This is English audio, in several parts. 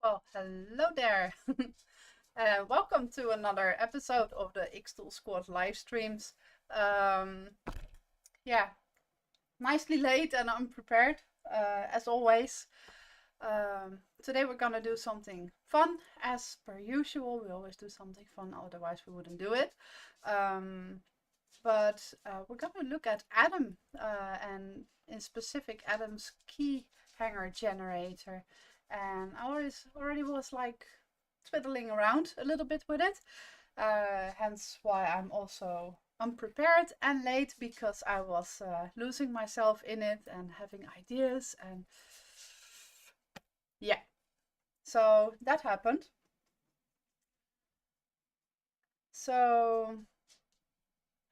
Well, hello there. Welcome to another episode of the xTool Squad live streams. Um, yeah, nicely late and unprepared, as always. Today we're gonna do something fun, as per usual. We always do something fun, otherwise we wouldn't do it. Um, but we're gonna look at Atom, and in specific Atom's key hanger generator. And I already was like twiddling around a little bit with it. Hence why I'm also unprepared and late, because I was losing myself in it and having ideas, and yeah, so that happened. So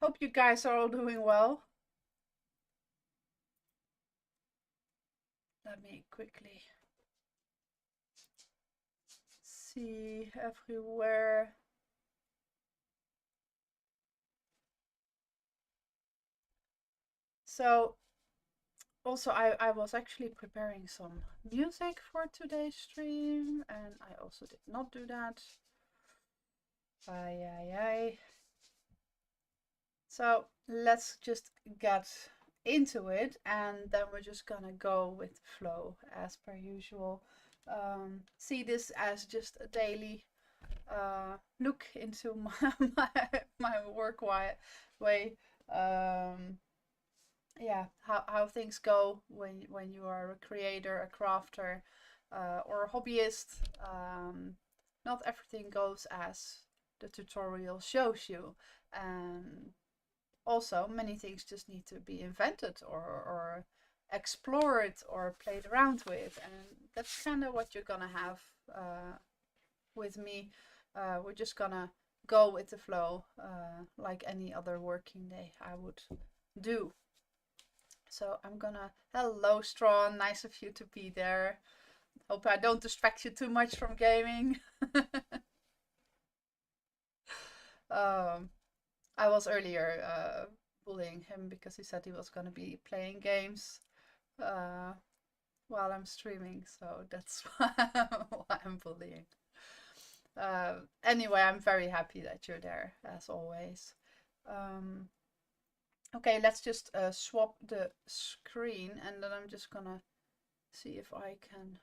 hope you guys are all doing well. Let me quickly see everywhere. So also I was actually preparing some music for today's stream, and I also did not do that. Ay, ay, ay. So let's just get into it, and then we're just gonna go with the flow as per usual. See this as just a daily look into my work way. Yeah, how things go when you are a creator, a crafter, or a hobbyist. Not everything goes as the tutorial shows you, and also many things just need to be invented or explored or played around with, and that's kind of what you're gonna have with me. We're just gonna go with the flow, like any other working day I would do. So I'm gonna, hello Strawn, nice of you to be there. Hope I don't distract you too much from gaming. um, I was earlier bullying him because he said he was gonna be playing games uh, while I'm streaming, so that's why I'm bullying. Anyway, I'm very happy that you're there, as always. Um, okay, let's just swap the screen, and then I'm just gonna see if I can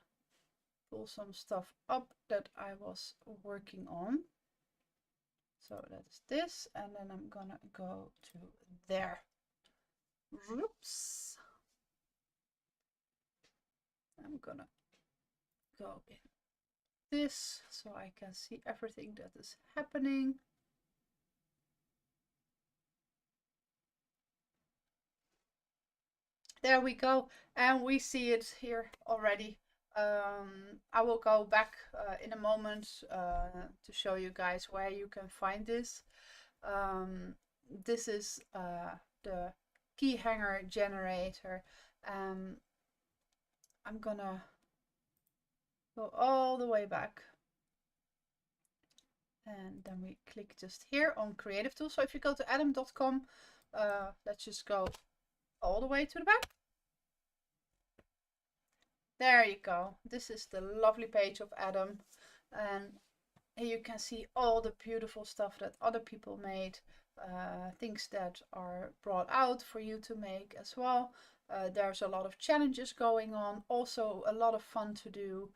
pull some stuff up that I was working on. So that is this, and then I'm gonna go to there. Oops. I'm gonna go in this so I can see everything that is happening. There we go, and we see it here already. I will go back in a moment to show you guys where you can find this. This is the key hanger generator. I'm gonna go all the way back, and then we click just here on creative tools. So if you go to atom.com, let's just go all the way to the back. There you go. This is the lovely page of Atom, and here you can see all the beautiful stuff that other people made, things that are brought out for you to make as well. There's a lot of challenges going on, also a lot of fun to do,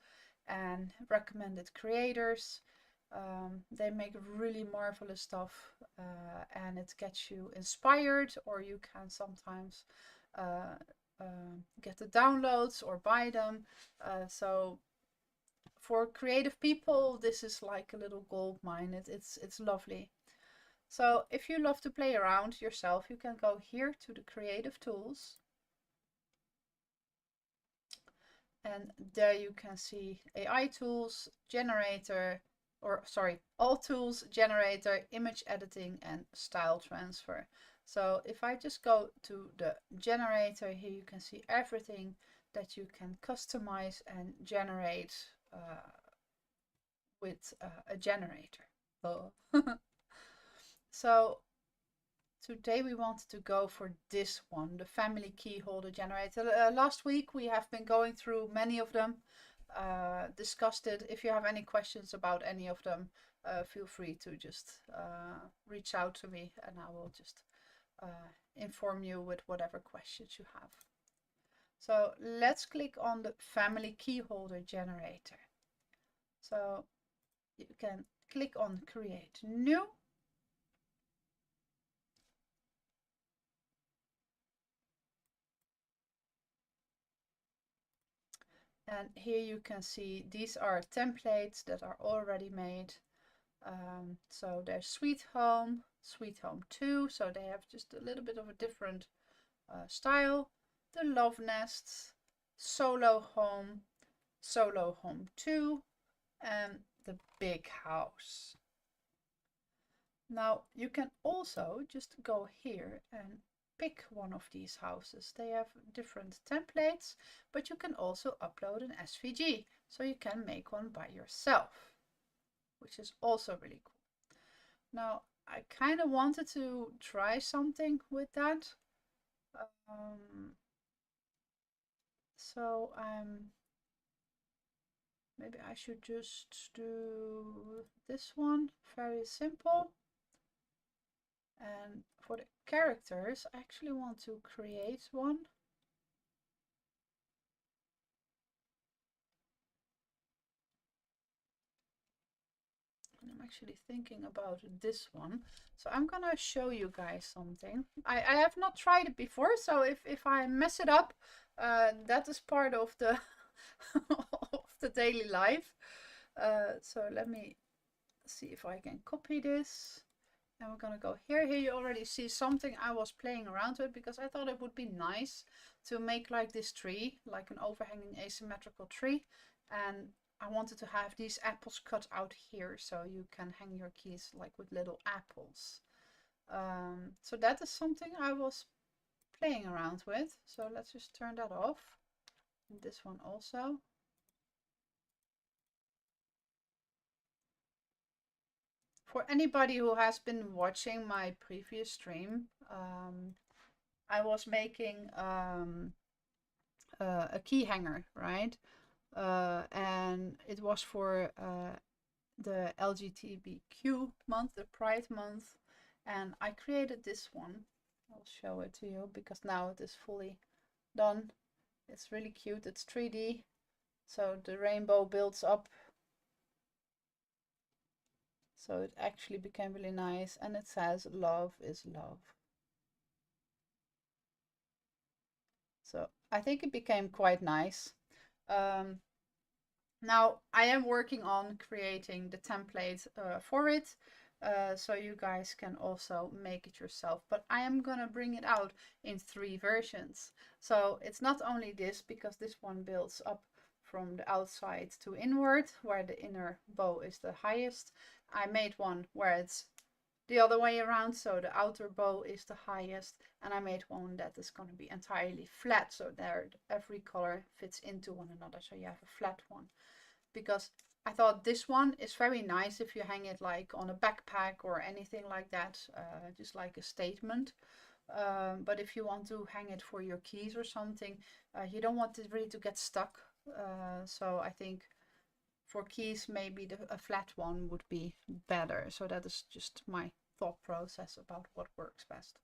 and recommended creators. They make really marvelous stuff, and it gets you inspired, or you can sometimes uh, get the downloads or buy them. So for creative people, this is like a little gold mine. It's lovely. So if you love to play around yourself, you can go here to the creative tools, and there you can see AI tools, generator, or sorry, all tools, generator, image editing, and style transfer. So if I just go to the generator, here you can see everything that you can customize and generate with a generator. Oh. So today we wanted to go for this one, the family key holder generator. Last week we have been going through many of them. discussed it. If you have any questions about any of them, feel free to just reach out to me and I will just inform you with whatever questions you have. So let's click on the family key holder generator. So you can click on create new. And here you can see these are templates that are already made. So there's Sweet Home, Sweet Home 2, so they have just a little bit of a different style. The Love Nests, Solo Home, Solo Home 2, and the Big House. Now you can also just go here and pick one of these houses. They have different templates, but you can also upload an SVG, so you can make one by yourself, which is also really cool. Now I kind of wanted to try something with that. So maybe I should just do this one, very simple. And for the characters, I actually want to create one. And I'm actually thinking about this one. So I'm gonna show you guys something. I have not tried it before, so if I mess it up, that is part of the of the daily life. So let me see if I can copy this. And we're gonna go here. Here you already see something I was playing around with because I thought it would be nice to make like this tree, like an overhanging asymmetrical tree. And I wanted to have these apples cut out here so you can hang your keys like with little apples. So that is something I was playing around with. So let's just turn that off. And this one also. For anybody who has been watching my previous stream, I was making a key hanger, right? And it was for the LGBTQ month, the Pride month. And I created this one. I'll show it to you because now it is fully done. It's really cute. It's 3D. So the rainbow builds up. So it actually became really nice. And it says love is love. So I think it became quite nice. Now I am working on creating the template for it, so you guys can also make it yourself. But I am gonna bring it out in 3 versions. So it's not only this, because this one builds up from the outside to inward, where the inner bow is the highest. I made one where it's the other way around, so the outer bow is the highest, and I made one that is going to be entirely flat, so there every color fits into one another, so you have a flat one. Because I thought this one is very nice if you hang it like on a backpack or anything like that, just like a statement. But if you want to hang it for your keys or something, you don't want it really to get stuck. So I think for keys, maybe a flat one would be better. So that is just my thought process about what works best.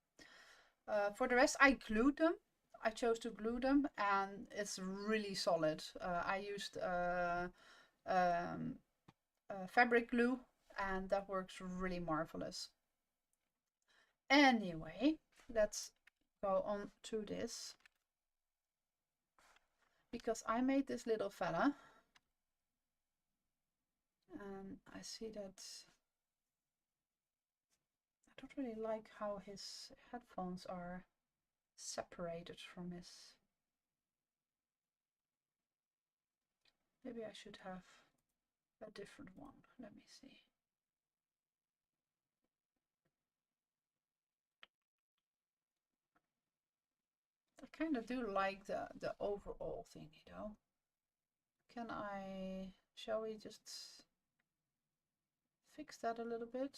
For the rest, I glued them. I chose to glue them, and it's really solid. I used fabric glue, and that works really marvelous. Anyway, let's go on to this, because I made this little fella. And I see that I don't really like how his headphones are separated from his. Maybe I should have a different one. Let me see. I kind of do like the overall thingy though. Shall we just fix that a little bit?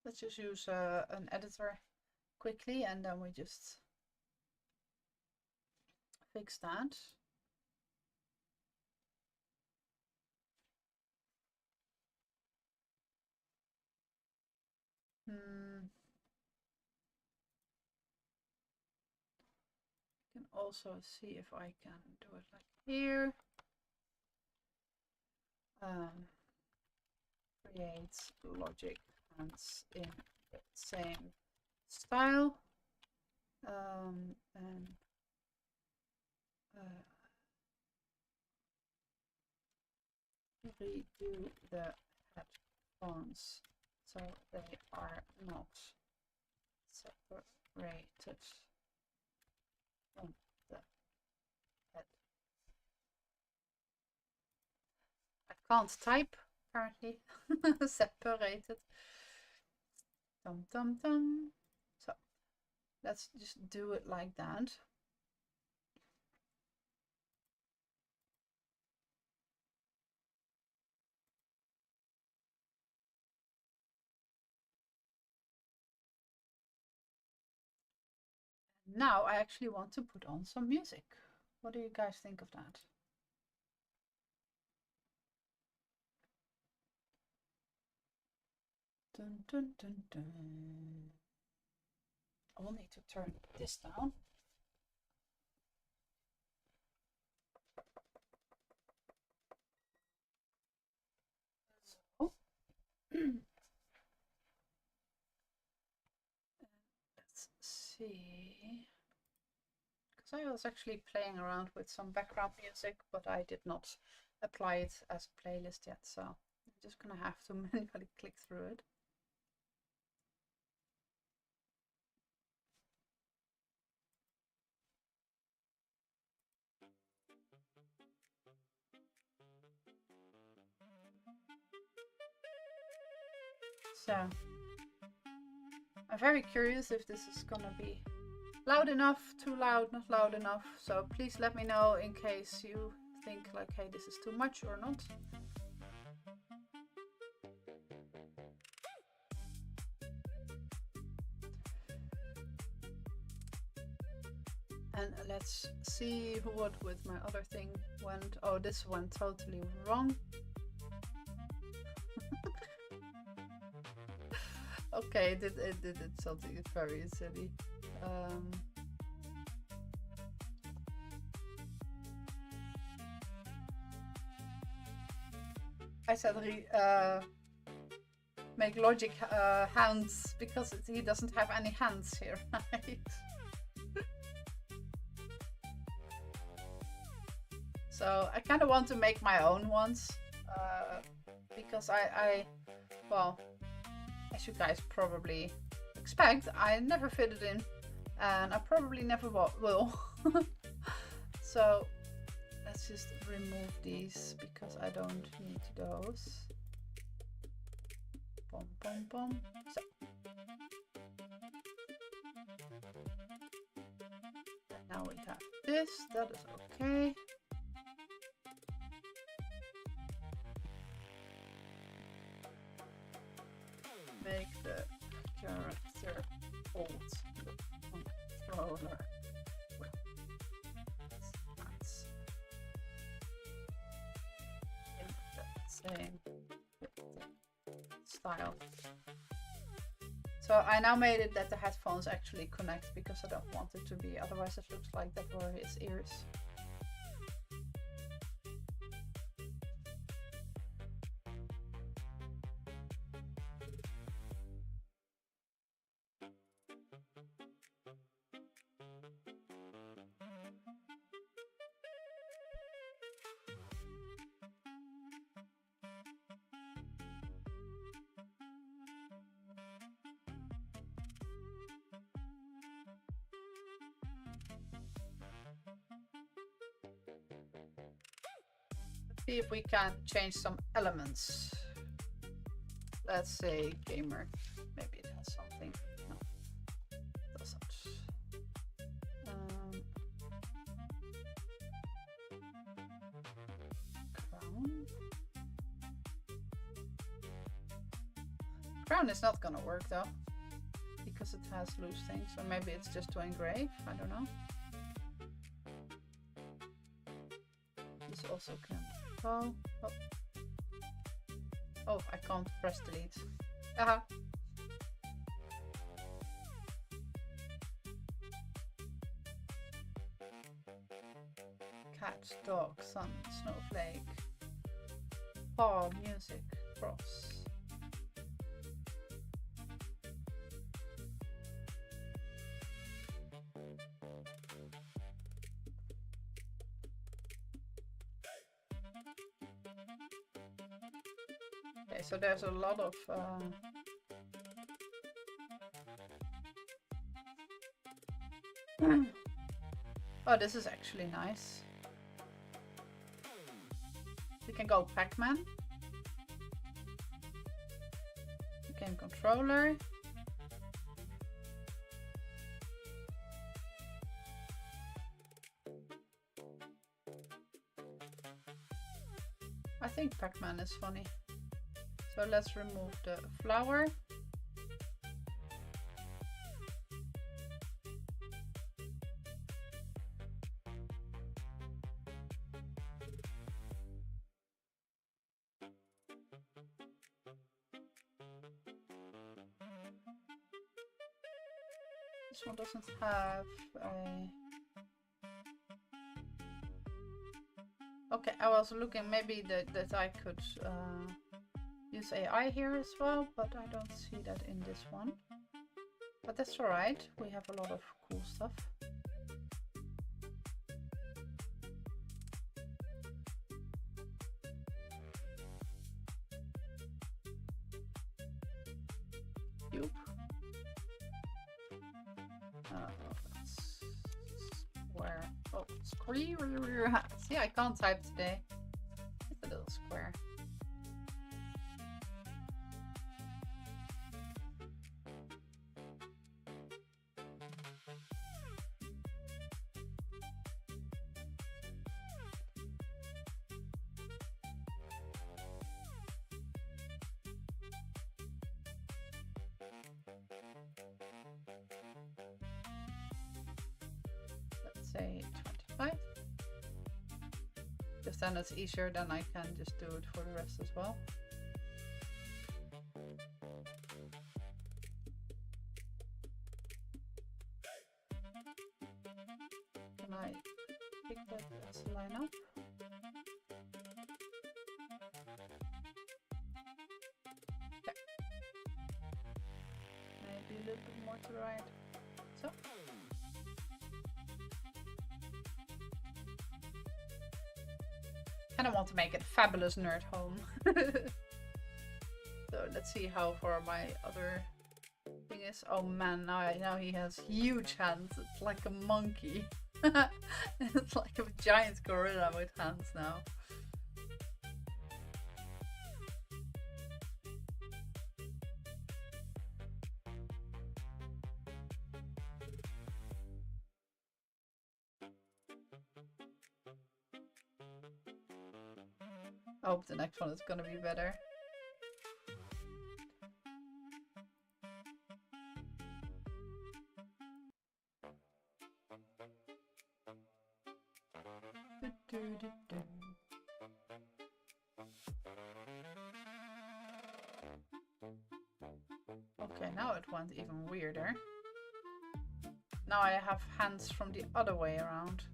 Let's just use an editor quickly, and then we just fix that. Can also see if I can do it like here. Create logic hands in the same style. And redo the headphones so they are not separated from the head. I can't type apparently. Separated. Dum dum dum. So let's just do it like that. Now I actually want to put on some music. What do you guys think of that? Dun, dun, dun, dun. I will need to turn this down. So, let's see. Because I was actually playing around with some background music, but I did not apply it as a playlist yet. So I'm just gonna have to manually click through it. So I'm very curious if this is gonna be loud enough, too loud, not loud enough. So please let me know in case you think like, hey, this is too much or not. And let's see what with my other thing went. Oh, this went totally wrong. Okay, it did something very silly. I said make logic hands because he doesn't have any hands here, right? So I kind of want to make my own ones because well, as you guys probably expect, I never fit it in and I probably never will. So let's just remove these because I don't need those. Boom, boom, boom. So. And now we have this, that is okay. Make the character hold the controller with hands in the same style. So I now made it that the headphones actually connect because I don't want it to be, otherwise it looks like that were his ears. See if we can change some elements. Let's say gamer. Maybe it has something. No, it doesn't. Crown. Crown is not gonna work though, because it has loose things. Or maybe it's just to engrave. I don't know. This also can go. Oh. Oh, I can't press delete. Aha. Cat, dog, sun, snowflake. Paw, music, cross. Okay, so there's a lot of oh, this is actually nice. We can go Pac-Man. Game controller. I think Pac-Man is funny. So let's remove the flower. This one doesn't have a... Okay, I was looking maybe that I could use AI here as well, but I don't see that in this one. But that's alright, we have a lot of cool stuff. Cube. Square. Oh, square. See, I can't type today. It's a little square. Say 25. Because then it's easier, then I can just do it for the rest as well. Can I pick that as a line up? Okay. Maybe a little bit more to the right. So. I want to make it a fabulous nerd home. So let's see how far my other thing is. Oh man, now he has huge hands. It's like a monkey. It's like a giant gorilla with hands now. I hope the next one is gonna be better. Okay, now it went even weirder. Now I have hands from the other way around.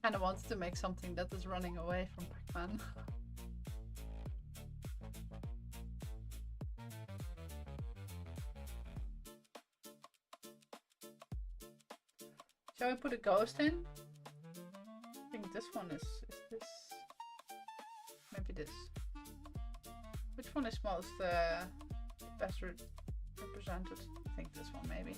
Kind of wants to make something that is running away from Pac-Man. Shall we put a ghost in? think this one is this, maybe this. Which one is most best represented? I think this one maybe.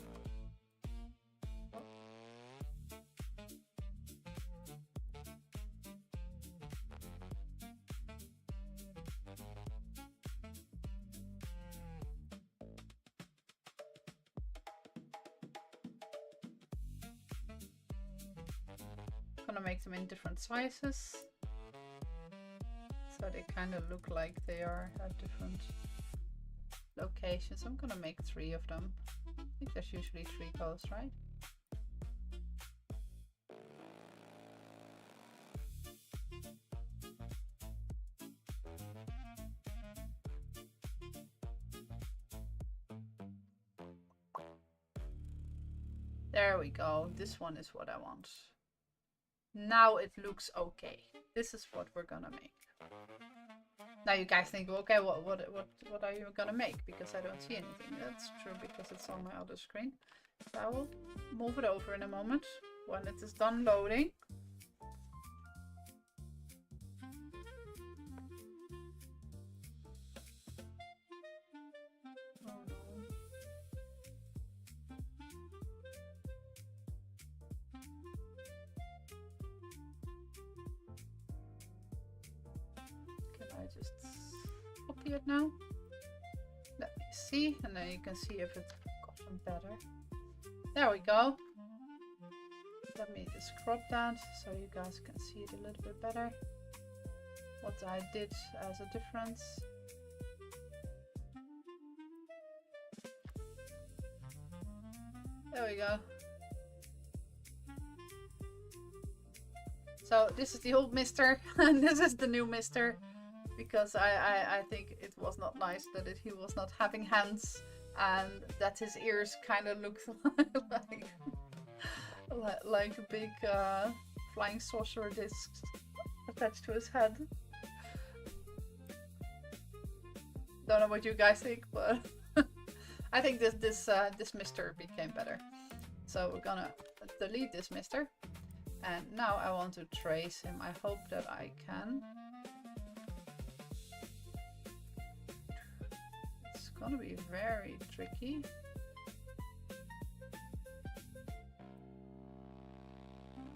Gonna make them in different sizes, so they kind of look like they are at different locations. I'm gonna make 3 of them. I think there's usually 3 colors, right? There we go. This one is what I want. Now it looks okay. This is what we're gonna make. Now you guys think, okay, what are you gonna make? Because I don't see anything. That's true because it's on my other screen. So I will move it over in a moment when it is done loading. Just copy it now. Let me see, and then you can see if it's gotten better. There we go. Let me just crop that so you guys can see it a little bit better. What I did as a difference. There we go. So this is the old Mister and this is the new Mister. Because I think it was not nice that he was not having hands and that his ears kind of looked like a big flying saucer disc attached to his head. Don't know what you guys think, but I think this Mister became better. So we're gonna delete this Mister, and now I want to trace him. I hope that I can. Gonna be very tricky.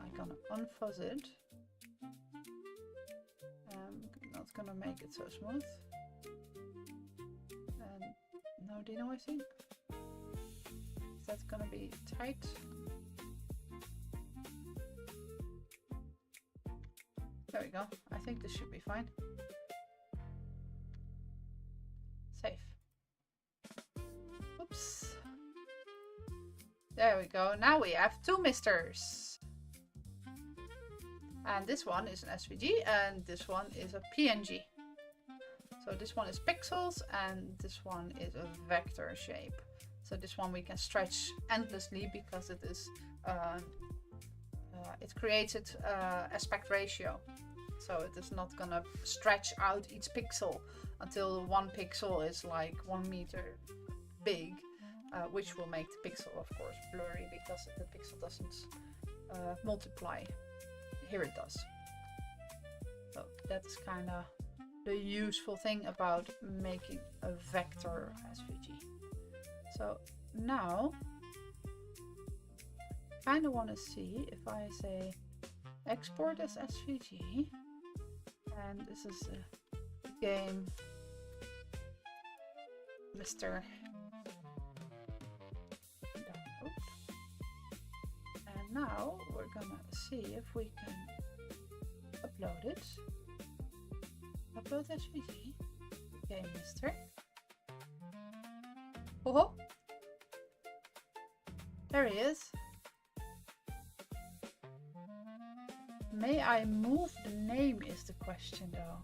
I'm gonna unfuzz it. I'm not gonna make it so smooth. And no denoising. That's gonna be tight. There we go. I think this should be fine. Save. Oops. There we go. Now we have 2 Misters. And this one is an SVG and this one is a PNG. So this one is pixels and this one is a vector shape. So this one we can stretch endlessly because it is it created aspect ratio. So it is not gonna stretch out each pixel until 1 pixel is like 1 meter big, which will make the pixel of course blurry because the pixel doesn't multiply. Here it does. So that's kind of the useful thing about making a vector SVG. So now I kind of want to see if I say export as SVG, and this is a game Mr. Download. And now we're gonna see if we can upload it. Upload SVG. Game Mr. Oh, there he is. May I move the name is the question though.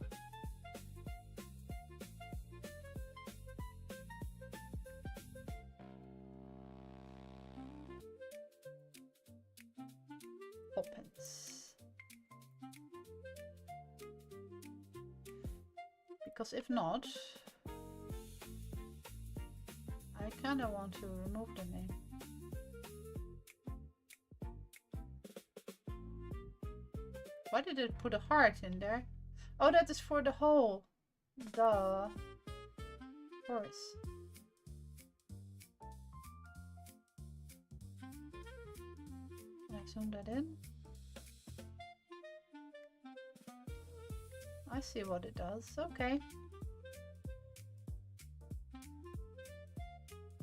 Poppins. Because if not, I kind of want to remove the name. Why did it put a heart in there? Oh, that is for the hole. Duh. Of course. Can I zoom that in? I see what it does. Okay.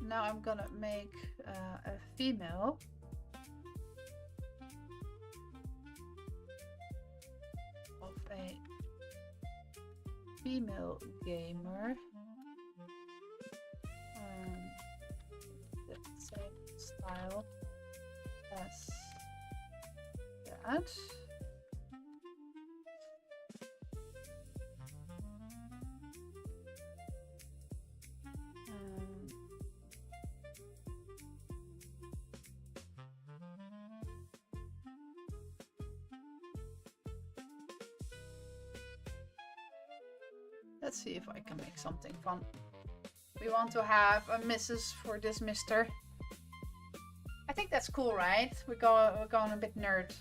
Now I'm gonna make a female. Of a female gamer. The same style as that. Let's see if I can make something fun. We want to have a Mrs. for this Mister. I think that's cool, right? We're going a bit nerd.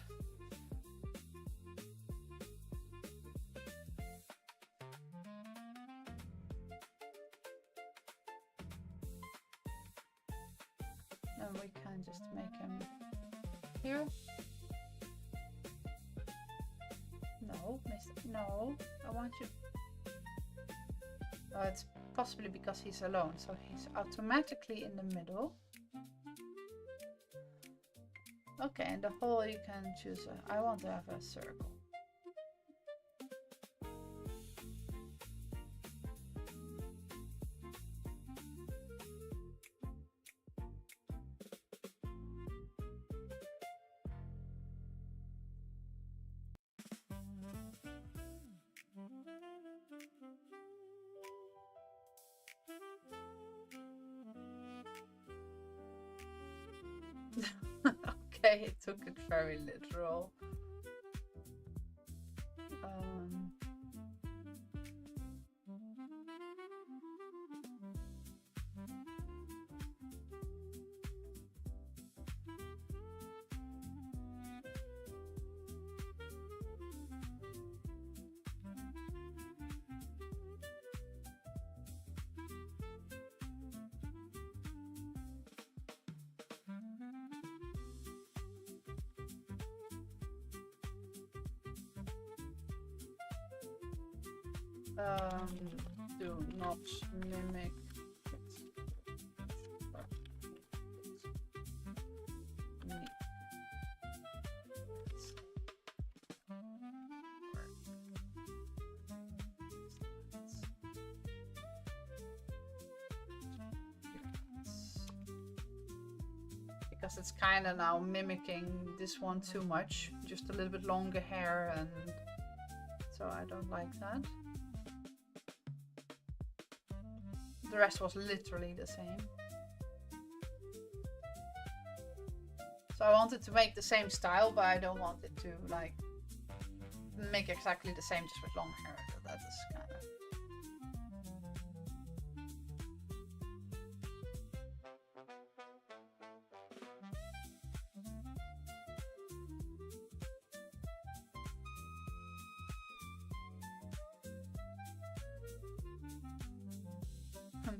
And we can just make him here. No, Mister. No, I want you. Oh, it's possibly because he's alone, so he's automatically in the middle. Okay, and the hole you can choose. I want to have a circle. Okay, it took it very literal. Do not mimic me. Because it's kind of now mimicking this one too much, just a little bit longer hair, and so I don't like that. The rest was literally the same. So I wanted to make the same style, but I don't want it to like make exactly the same just with long hair. So that is kind of...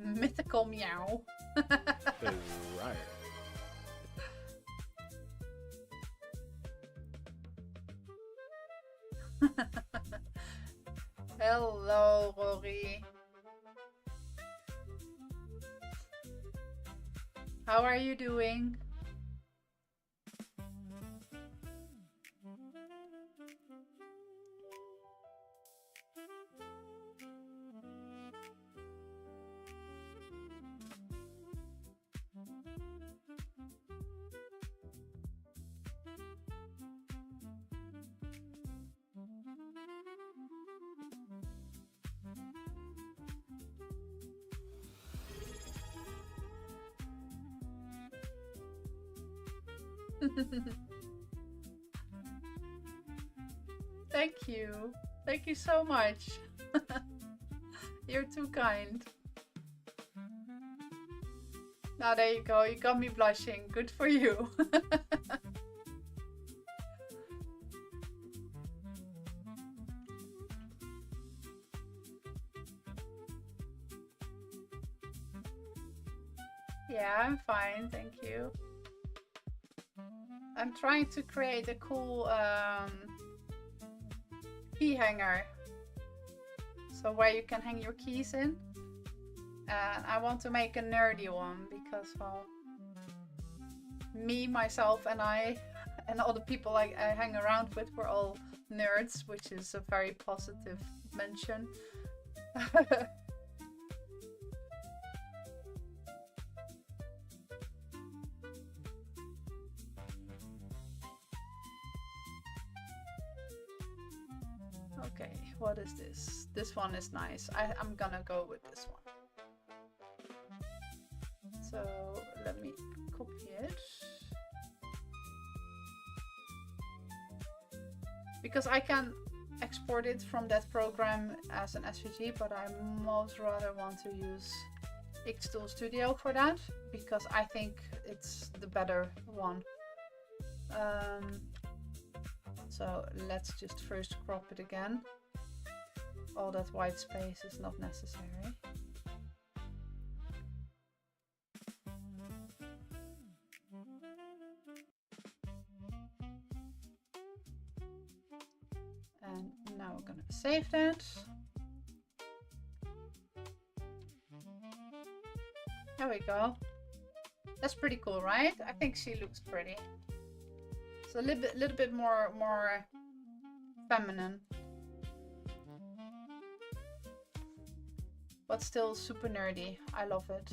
Mythical meow. Right. Hello, Rory. How are you doing? Thank you. Thank you so much. You're too kind. Now there you go. You got me blushing. Good for you. Yeah, I'm fine, thank you. I'm trying to create a cool key hanger. So where you can hang your keys in. And I want to make a nerdy one because, well, me, myself, and I, and all the people I hang around with, we're all nerds, which is a very positive mention. Okay, what is this? This one is nice. I'm gonna go with this one. So let me copy it. Because I can export it from that program as an SVG, but I most rather want to use xTool Studio for that, because I think it's the better one. So let's just first crop it again. All that white space is not necessary. And now we're gonna save that. There we go. That's pretty cool, right? I think she looks pretty. It's a little bit more feminine, but still super nerdy. I love it.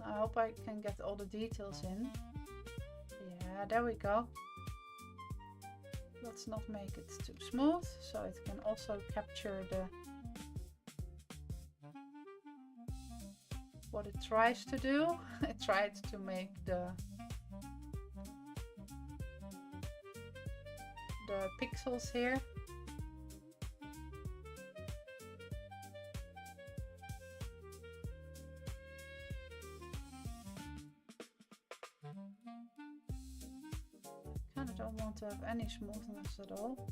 I hope I can get all the details in. Yeah, there we go. Let's not make it too smooth, so it can also capture what it tries to do. It tried to make the pixels here. Kinda don't want to have any smoothness at all.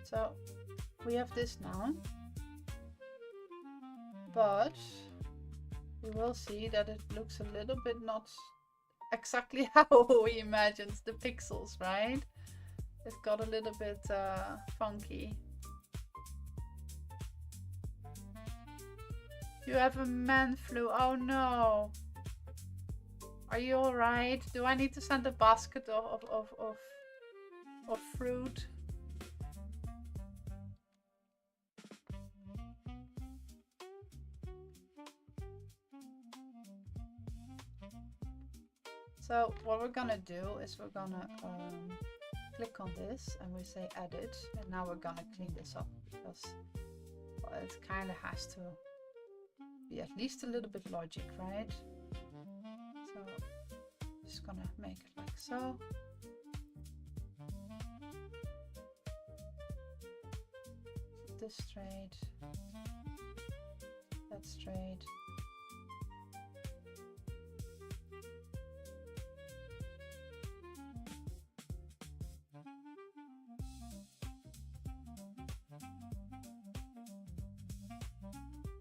So we have this now, but we will see that it looks a little bit not exactly how we imagined the pixels, right? It got a little bit funky. You have a man flu. Oh no. Are you alright? Do I need to send a basket of fruit? So what we're gonna do is we're gonna click on this and we say edit, and now we're gonna clean this up because, well, it kind of has to be at least a little bit logic, right? So just gonna make it like so. This straight, that straight.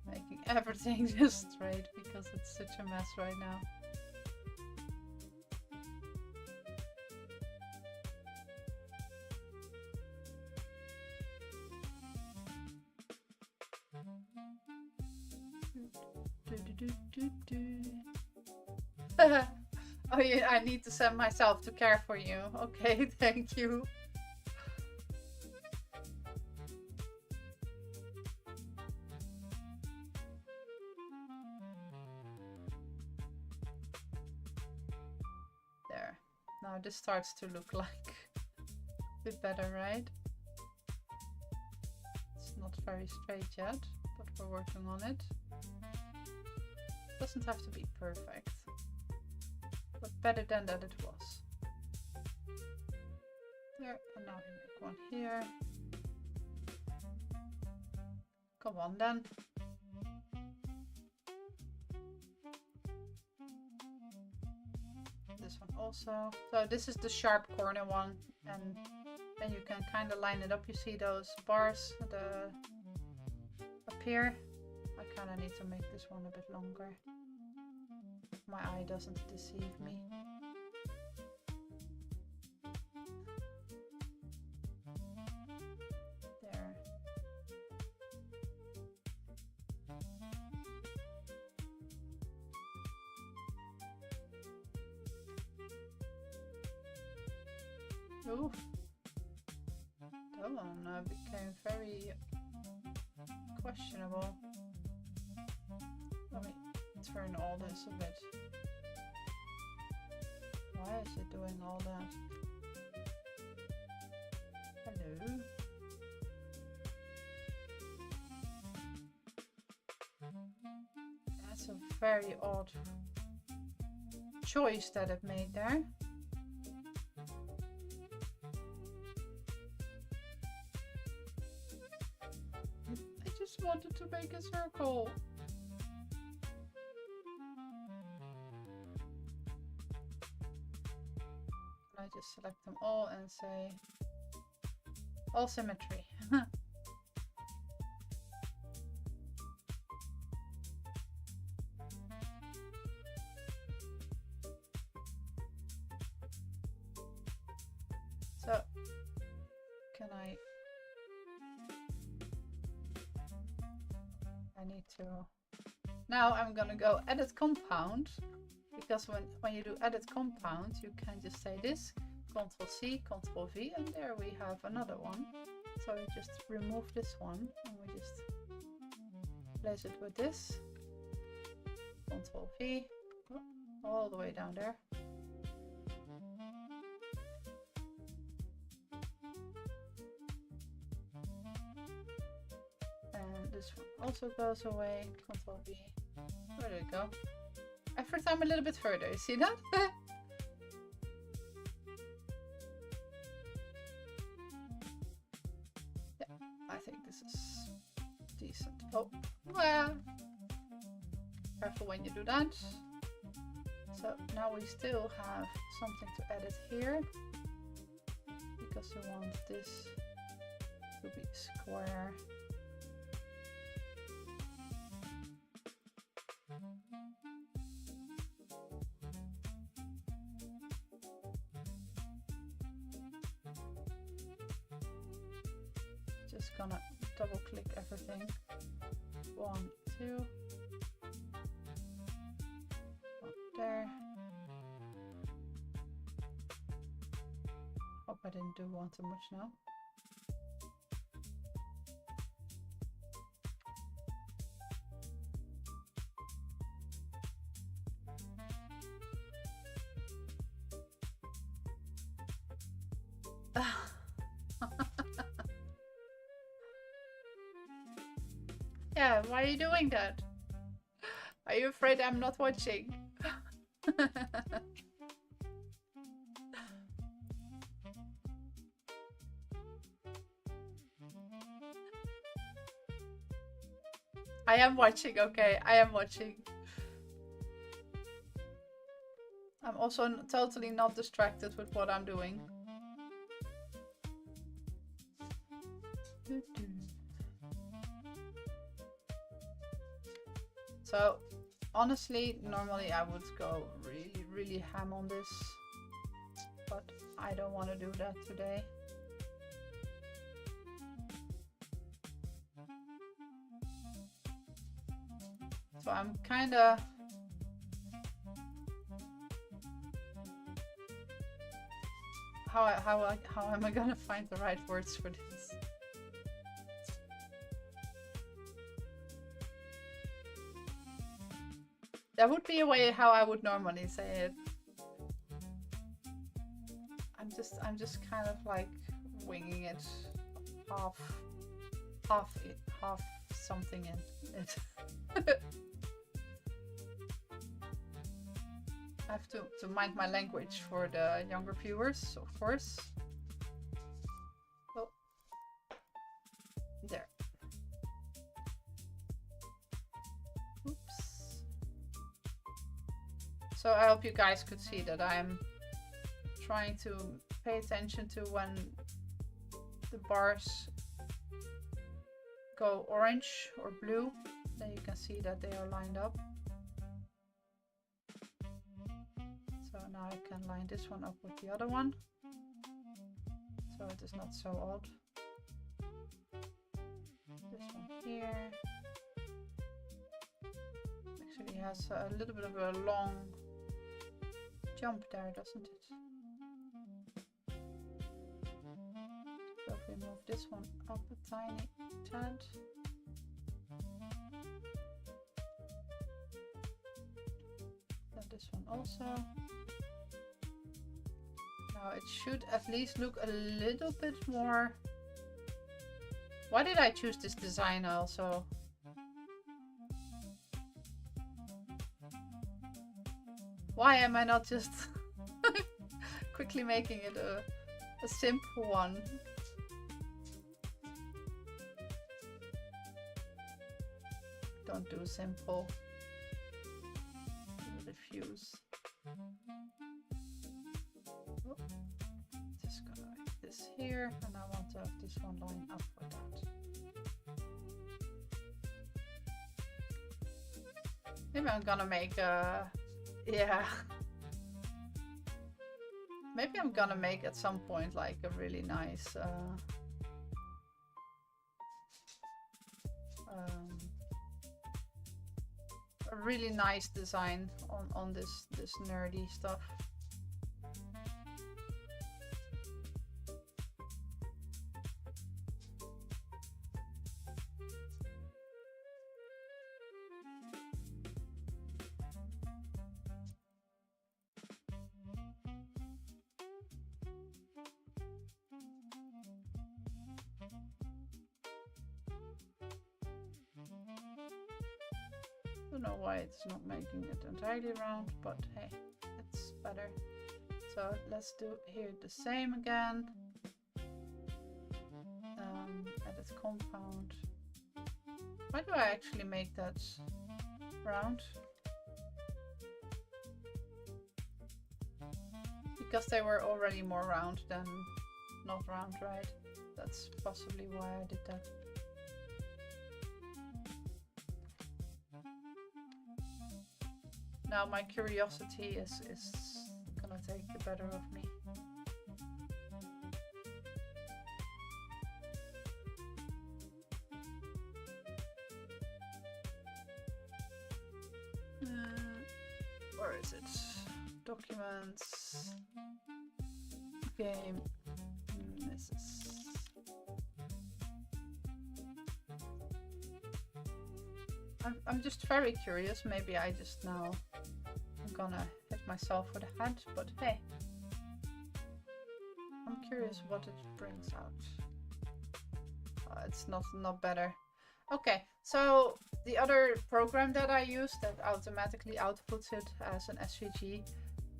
Making everything just straight because it's such a mess right now. Oh yeah, I need to send myself to care for you. Okay, thank you. There. Now this starts to look like a bit better, right? It's not very straight yet, but we're working on it. Doesn't have to be perfect, but better than that it was. There, and now we make one here. Come on then. this one also. So this is the sharp corner one, and then you can kind of line it up. You see those bars up here. I kind of need to make this one a bit longer. My eye doesn't deceive me. There. Ooh. That one became very questionable. Let me turn all this a bit. Why is it doing all that? Hello? That's a very odd choice that it made there. I just wanted to make a circle. I just select them all and say all symmetry. So can I need to, now I'm gonna go edit compound, because when you do edit compound you can just say this, Ctrl C, Ctrl V, and there we have another one. So we just remove this one and we just place it with this, Ctrl V, all the way down there. And this one also goes away, Ctrl V. Where did it go? Every time a little bit further, you see that? Yeah, I think this is decent. Oh, well, careful when you do that. So now we still have something to edit here, because we want this to be square. Just gonna double click everything. 1, 2. Up there. Hope I didn't do one too much now. Yeah, why are you doing that? Are you afraid I'm not watching? I am watching, okay, I am watching. I'm also totally not distracted with what I'm doing. So, honestly, normally I would go really ham on this, but I don't want to do that today. So I'm kind of how am I gonna find the right words for this? There would be a way how I would normally say it. I'm just kind of like winging it, half something in it. I have to mind my language for the younger viewers, of course. Oh, there. Oops. So I hope you guys could see that I'm trying to pay attention to when the bars go orange or blue. Then you can see that they are lined up. So now I can line this one up with the other one. So it is not so odd. This one here. Actually has a little bit of a long jump there, doesn't it? So if we move this one up a tiny tad. Then this one also. Now it should at least look a little bit more. Why did I choose this design also? Why am I not just quickly making it a simple one? Don't do simple. Diffuse. Oh, just gonna make this here, and I want to have this one line up for that. Maybe I'm gonna make a. Yeah. Maybe I'm gonna make at some point like a really nice a really nice design on this nerdy stuff. Don't know why it's not making it entirely round, but hey, it's better. So let's do here the same again. Edit compound. Why do I actually make that round? Because they were already more round than not round, right? That's possibly why I did that. Now my curiosity is gonna take the better of me. Where is it? Documents. Game. This is. I'm just very curious. Maybe I just now. I'm gonna hit myself with a head, but hey, I'm curious what it brings out. It's not better. Okay, so the other program that I use that automatically outputs it as an SVG,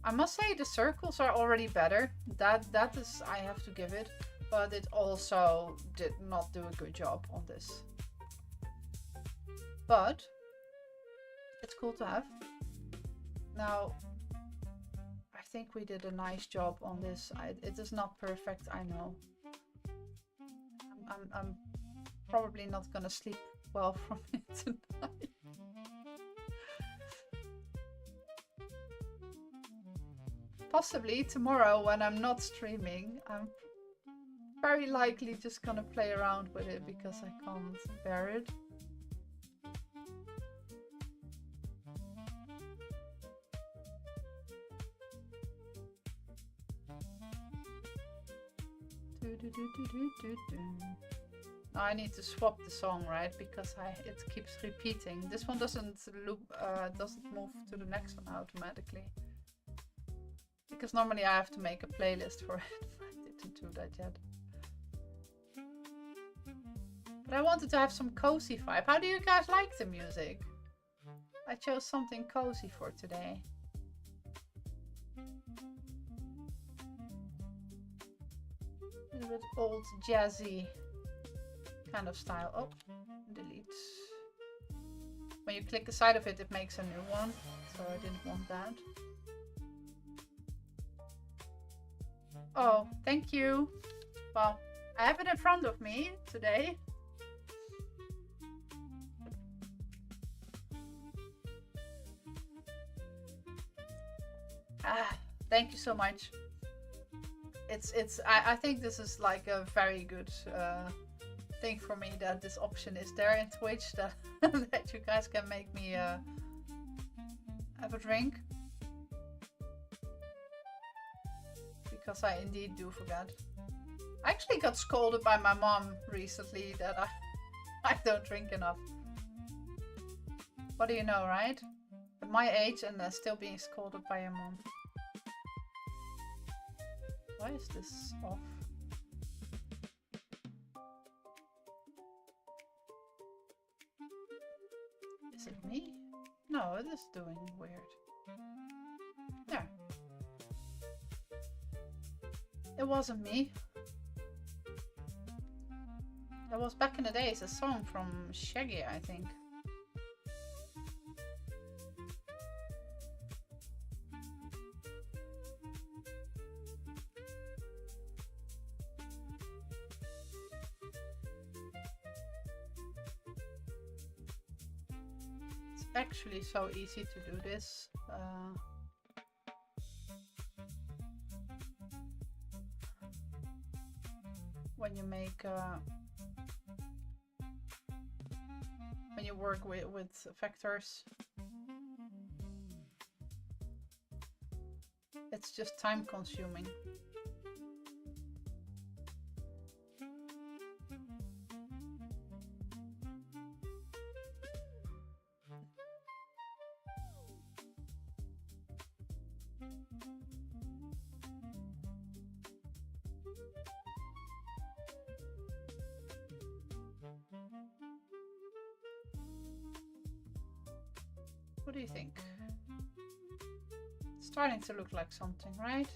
I must say the circles are already better. That is, I have to give it, but it also did not do a good job on this. But it's cool to have. Now, I think we did a nice job on this. It is not perfect, I know. I'm probably not gonna sleep well from it tonight. Possibly tomorrow when I'm not streaming, I'm very likely just gonna play around with it because I can't bear it. Now I need to swap the song, right? Because it keeps repeating. This one doesn't loop, doesn't move to the next one automatically. Because normally I have to make a playlist for it. I didn't do that yet. But I wanted to have some cozy vibe. How do you guys like the music? I chose something cozy for today. A little bit old jazzy kind of style. Oh, delete. when you click the side of it, it makes a new one. So I didn't want that. Oh, thank you. Well, I have it in front of me today. Thank you so much. I think this is like a very good thing for me that this option is there in Twitch, that that you guys can make me have a drink. Because I indeed do forget. I actually got scolded by my mom recently that I don't drink enough. What do you know, right? At my age and still being scolded by your mom. Why is this off? Is it me? No, it is doing weird. There. It wasn't me. That was back in the days, a song from Shaggy, I think. It's actually so easy to do this. When you make when you work with vectors, it's just time consuming. What do you think? It's starting to look like something, right?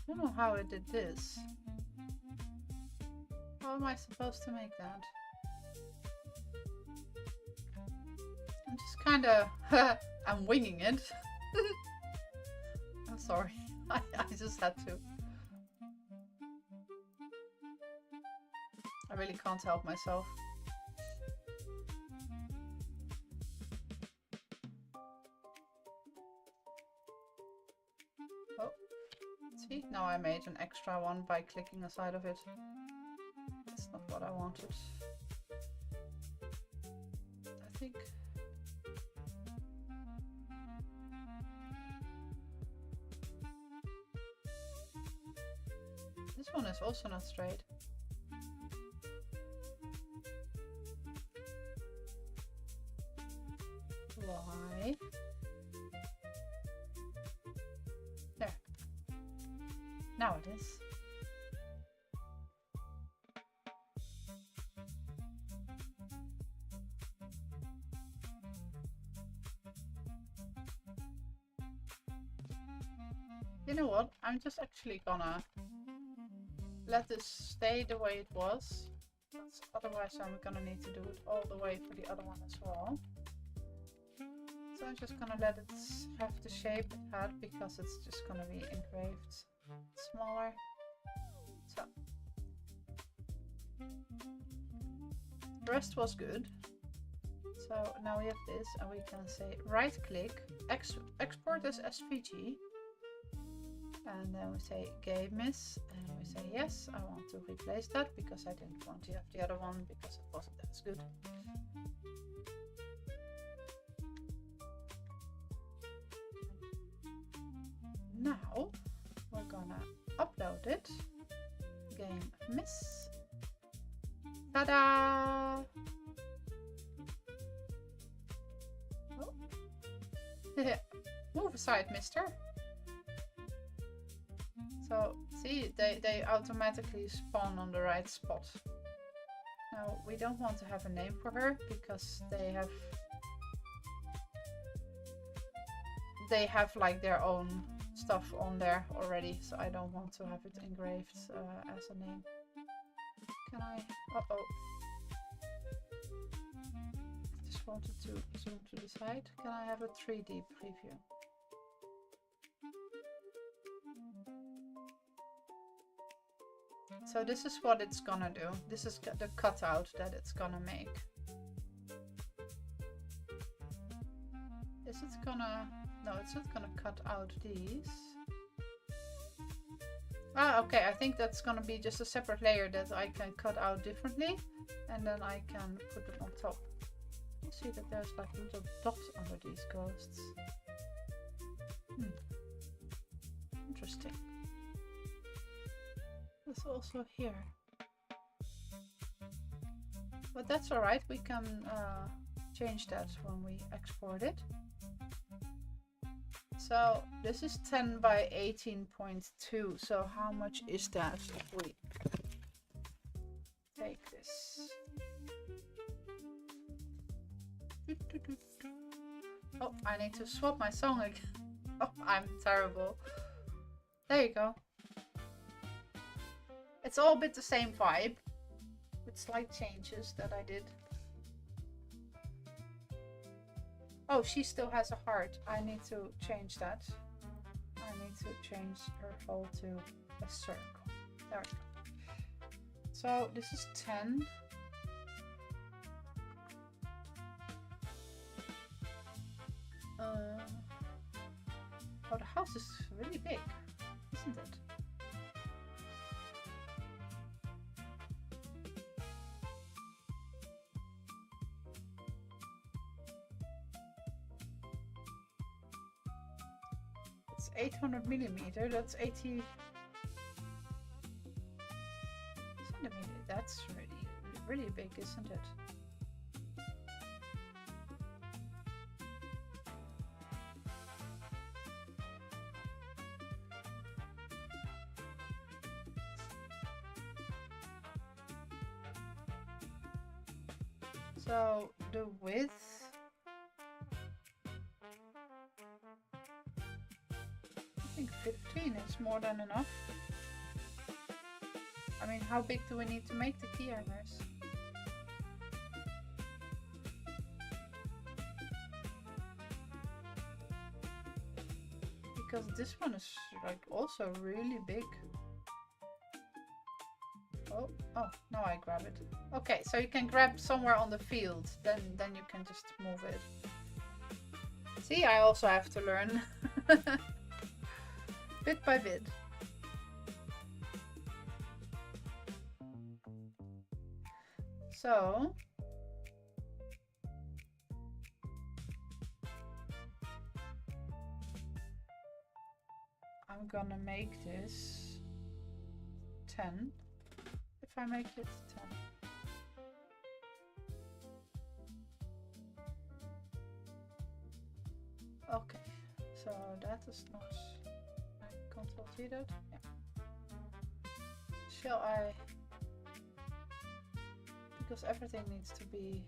I don't know how it did this. How am I supposed to make that? I'm just kinda... I'm winging it. I'm sorry. I just had to. I really can't help myself. Oh. See, now I made an extra one by clicking the side of it. That's not what I wanted. I think. This one is also not straight. Why? There. Now it is. You know what? I'm just actually gonna let this stay the way it was. Otherwise I'm gonna need to do it all the way for the other one as well. So I'm just gonna let it have the shape it had because it's just gonna be engraved smaller. So the rest was good. So now we have this and we can say right click, export as SVG. And then we say game miss and we say yes, I want to replace that because I didn't want to have the other one because it wasn't as good. Now we're gonna upload it. Game miss. Ta-da! Oh. Move aside, mister. So see, they automatically spawn on the right spot. Now we don't want to have a name for her because they have like their own stuff on there already, so I don't want to have it engraved as a name. Can I? Uh-oh. Just wanted to zoom to the side. Can I have a 3D preview? So this is what it's gonna do. This is the cutout that it's gonna make. Is it gonna... No, it's not gonna cut out these. Ah, okay, I think that's gonna be just a separate layer that I can cut out differently. And then I can put it on top. You see that there's like little dots under these ghosts. Interesting. It's also here. But that's alright, we can change that when we export it. So this is 10 by 18.2. So how much is that if we take this? Oh, I need to swap my song again. Oh, I'm terrible. There you go. It's all a bit the same vibe, with slight changes that I did. Oh, she still has a heart. I need to change that. I need to change her hole to a circle. There we go. So this is 10. Oh, the house is really big, isn't it? It's 800 millimeter. That's 80 centimeter. That's really big, isn't it? So the width, I think 15 is more than enough. I mean, how big do we need to make the key hangers? Because this one is like also really big. Oh, now I grab it. Okay, so you can grab somewhere on the field, then you can just move it. See, I also have to learn. Bit by bit. So I'm gonna make this 10. If I make it 10. Okay, so that is not... I Control T that? Yeah. Shall I... Because everything needs to be...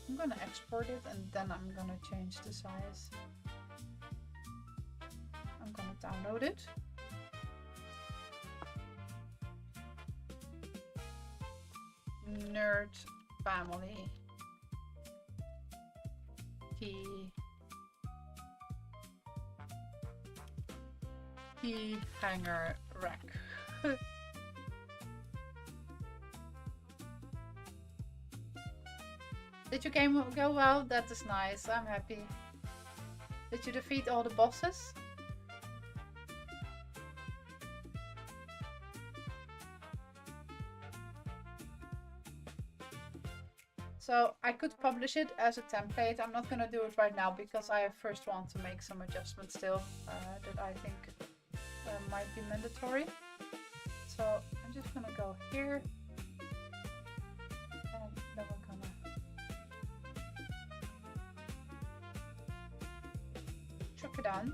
I'm gonna export it and then I'm gonna change the size. I'm gonna download it. Nerd family key hanger rack. Did your game go well? That is nice. I'm happy. Did you defeat all the bosses? So I could publish it as a template. I'm not going to do it right now because I first want to make some adjustments still that I think might be mandatory. So I'm just going to go here. And then we're going to it on.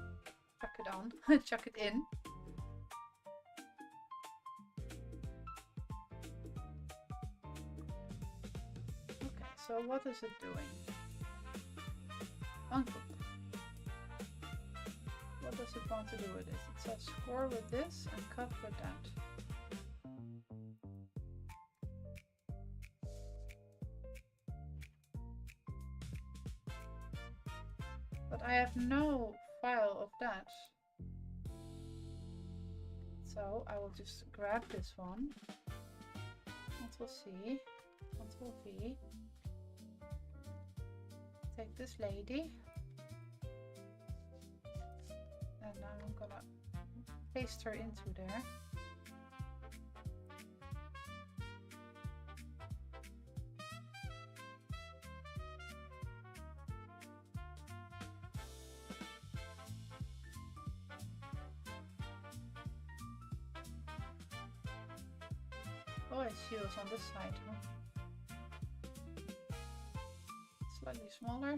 Chuck it on. Chuck it in. Okay, so what is it doing? Ungroup. What does it want to do with this? It says score with this and cut with that. But I have no file of that. So I will just grab this one. Ctrl C, Ctrl V. Take this lady. And now I'm gonna paste her into there. Oh, she was on this side, huh? Slightly smaller.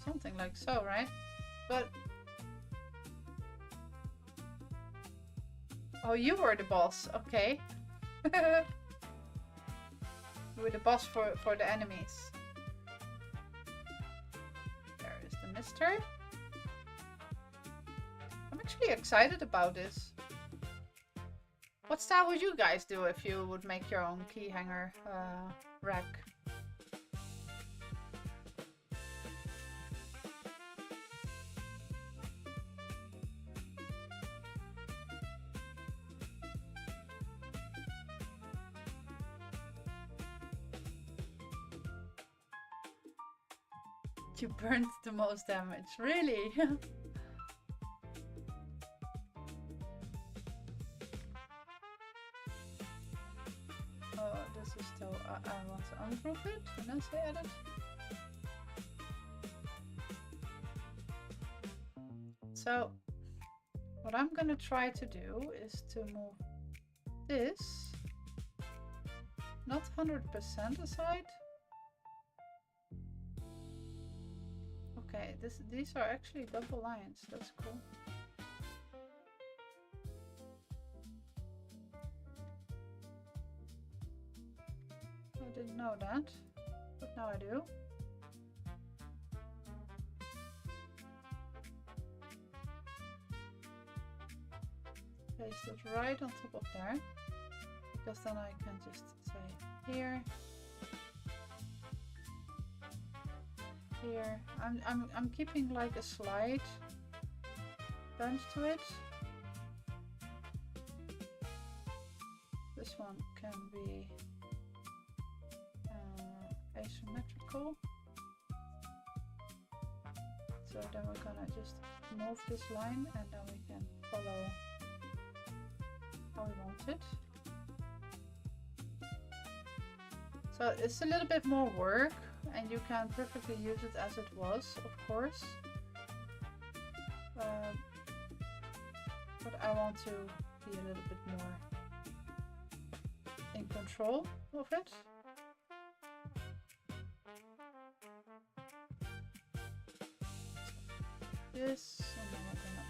Something like so, right? But oh, you were the boss. Okay. You were the boss for the enemies. There is the mister. I'm actually excited about this. What style would you guys do if you would make your own key hanger rack? You burned the most damage, really? Oh, this is still. I want to ungroup it and then say edit. So, what I'm gonna try to do is to move this not 100% aside. Okay, these are actually double lines. That's cool. I didn't know that, but now I do. Place it right on top of there, because then I can just say here. Here, I'm keeping like a slide bench to it. This one can be asymmetrical. So then we're gonna just move this line and then we can follow how we want it. So it's a little bit more work. And you can perfectly use it as it was, of course. But I want to be a little bit more in control of it. This, and then we're gonna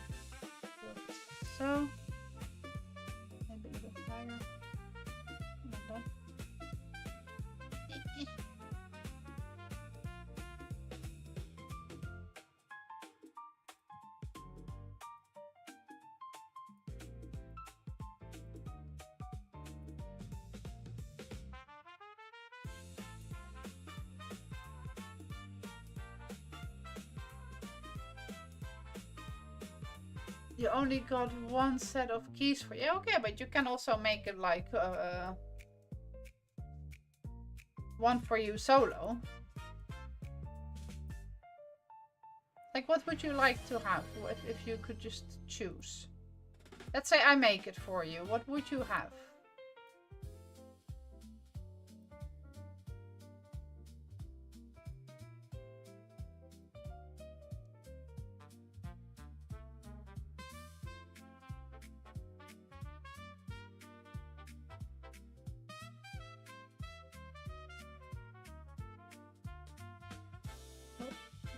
do it so. Maybe a little bit higher. And done. You only got one set of keys for you. Okay, but you can also make it like one for you solo. Like, what would you like to have if you could just choose? Let's say I make it for you. What would you have?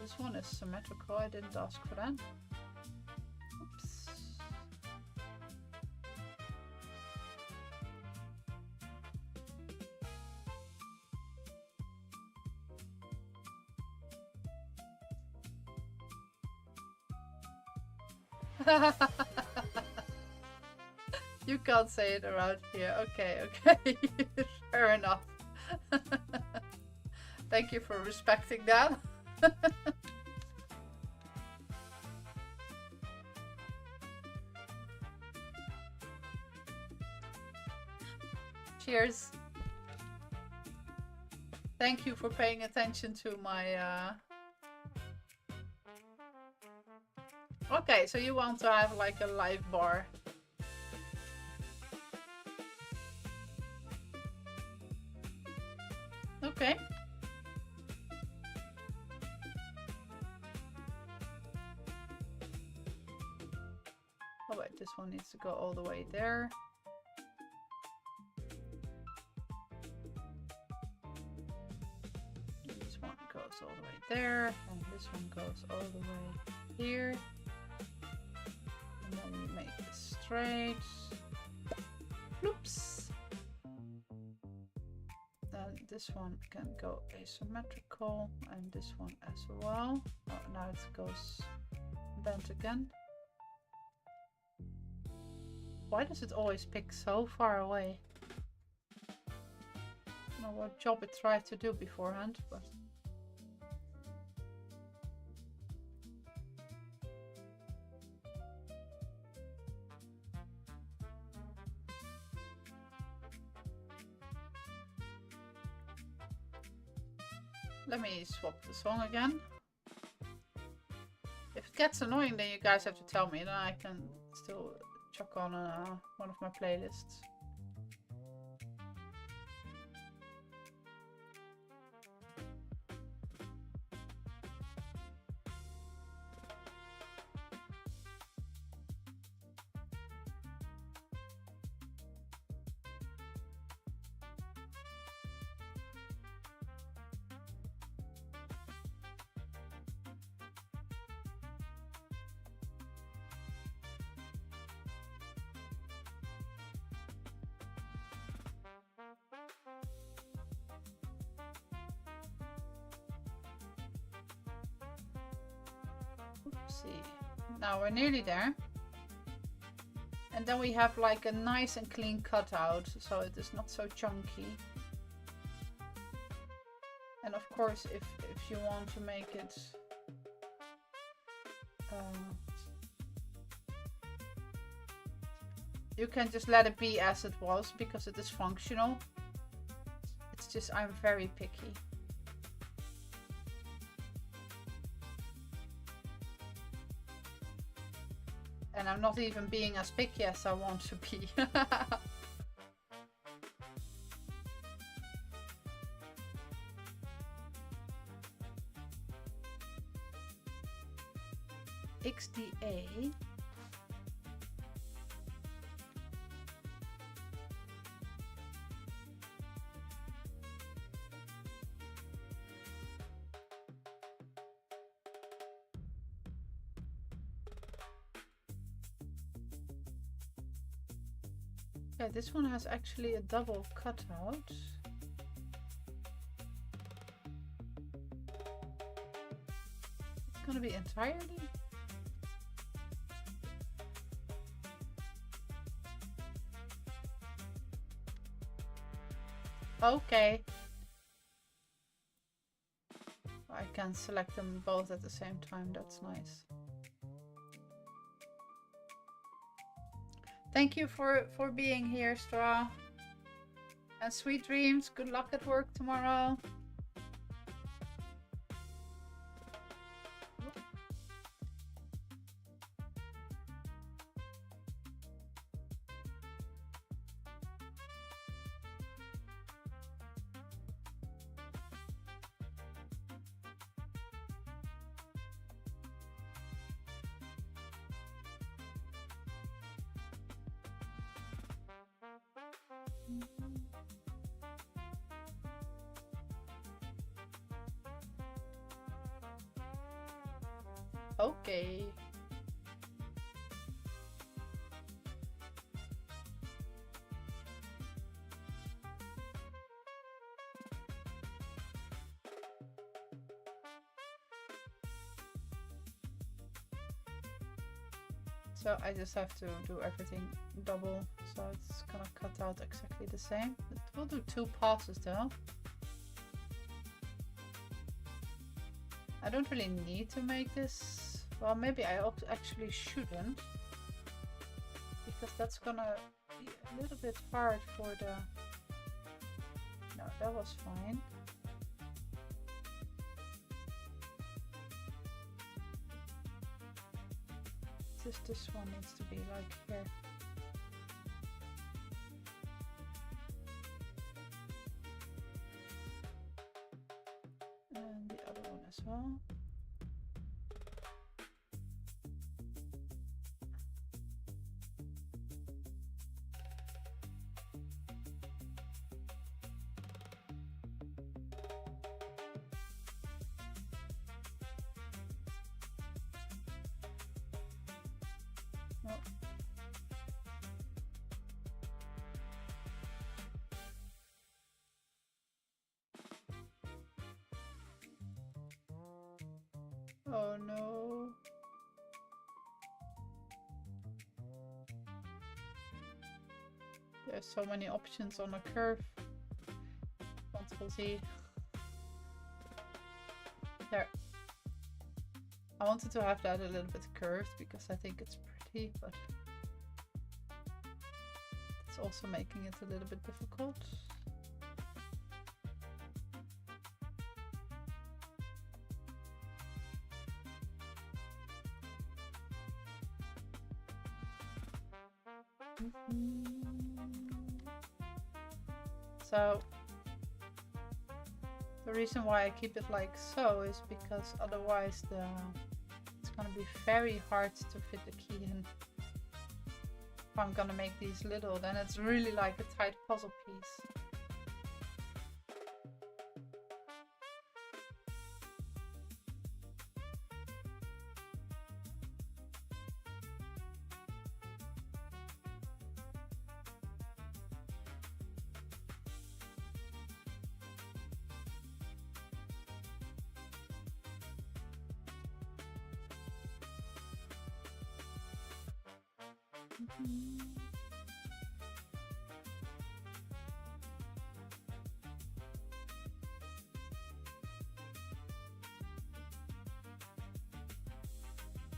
this one is symmetrical. I didn't ask for that. Oops. You can't say it around here. Okay, okay. Fair enough. Thank you for respecting that. Cheers. Thank you for paying attention to my... Okay, so you want to have like a live bar. Okay. Oh wait, this one needs to go all the way there. This one goes all the way there, and this one goes all the way here. And then we make this straight. Oops. Then this one can go asymmetrical, and this one as well. Oh, now it goes bent again. Why does it always pick so far away? I don't know what job it tried to do beforehand, but... Let me swap the song again. If it gets annoying, then you guys have to tell me, then I can still chuck on one of my playlists. See, now we're nearly there, and then we have like a nice and clean cutout, so it is not so chunky. And of course, if you want to make it you can just let it be as it was, because it is functional. It's just I'm very picky. And I'm not even being as picky as I want to be. XDA. Yeah, this one has actually a double cutout. It's gonna be entirely. Okay. I can select them both at the same time, that's nice. Thank you for being here, Straw. And sweet dreams. Good luck at work tomorrow. Okay. So I just have to do everything double, so it's gonna cut out exactly the same. It will do 2 passes though. I don't really need to make this. Well, maybe I actually shouldn't, because that's gonna be a little bit hard for the... No, that was fine. Just this one needs to be like here. And the other one as well. No. Oh no. There's so many options on a curve. Ctrl Z. There. I wanted to have that a little bit curved because I think it's pretty, but it's also making it a little bit difficult. So the reason why I keep it like so is because otherwise it's gonna be very hard to fit the key in. If I'm gonna make these little, then it's really like a tight puzzle piece.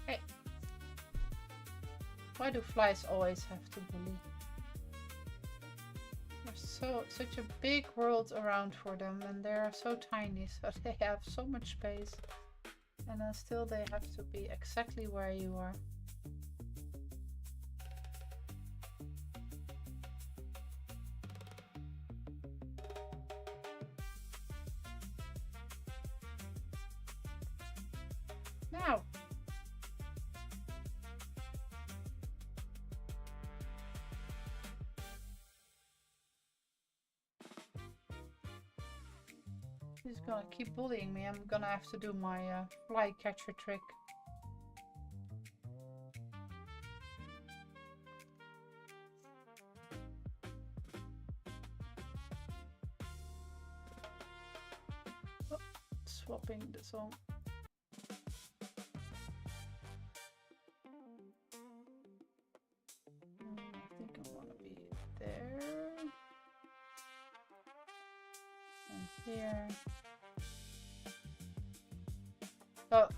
Hey, why do flies always have to bully? There's such a big world around for them, and they are so tiny, so they have so much space, and then still they have to be exactly where you are. Now! He's gonna keep bullying me. I'm gonna have to do my fly catcher trick. Oh, swapping this on. I think I want to be there. And here. So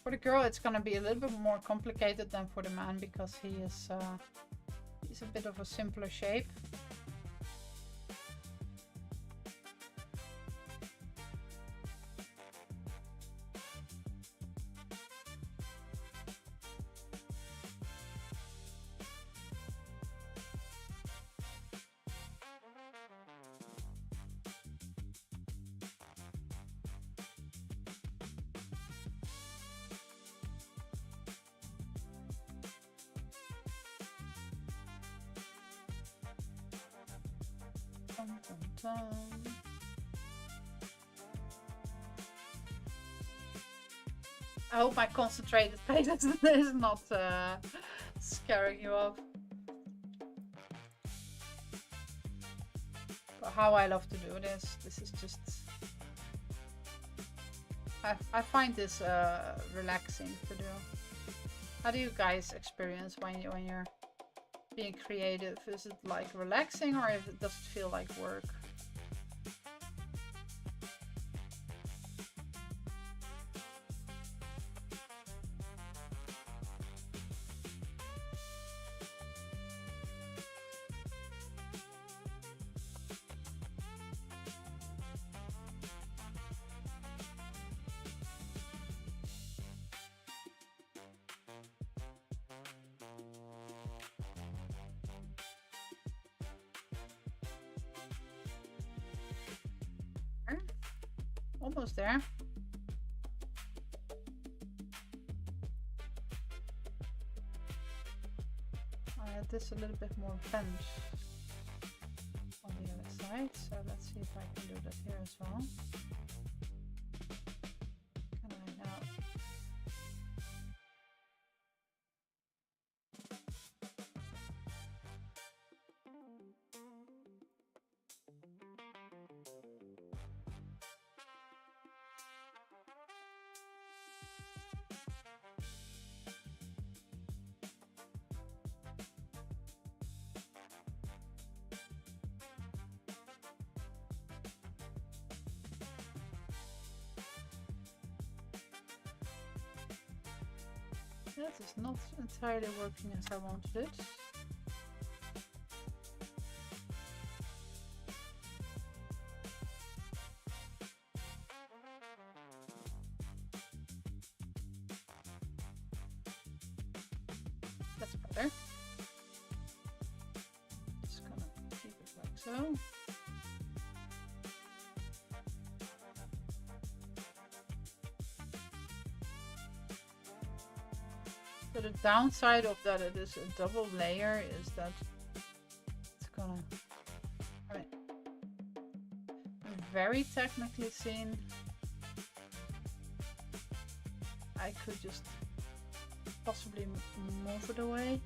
for the girl it's gonna be a little bit more complicated than for the man because he's a bit of a simpler shape. Dun, dun, dun. I hope my concentrated face is not scaring you off. But how I love to do this. This is just... I find this relaxing to do. How do you guys experience when you're being creative? Is it like relaxing, or does it feel like work? Almost there. I had this a little bit more bent on the other side, so let's see if I can do that here as well. Can I now? That is not entirely working as I wanted it. That's better. Just gonna keep it like so. So the downside of that it is a double layer is that it's gonna, I mean, very technically seen, I could just possibly move it away.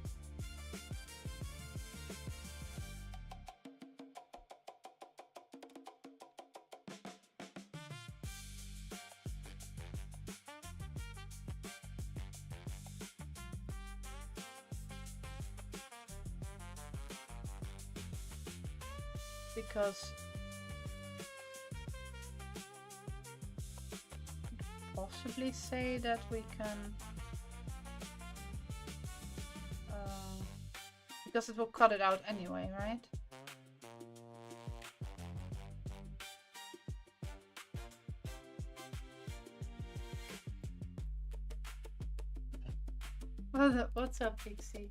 Because possibly say that we can because it will cut it out anyway, right? What's up, Pixie?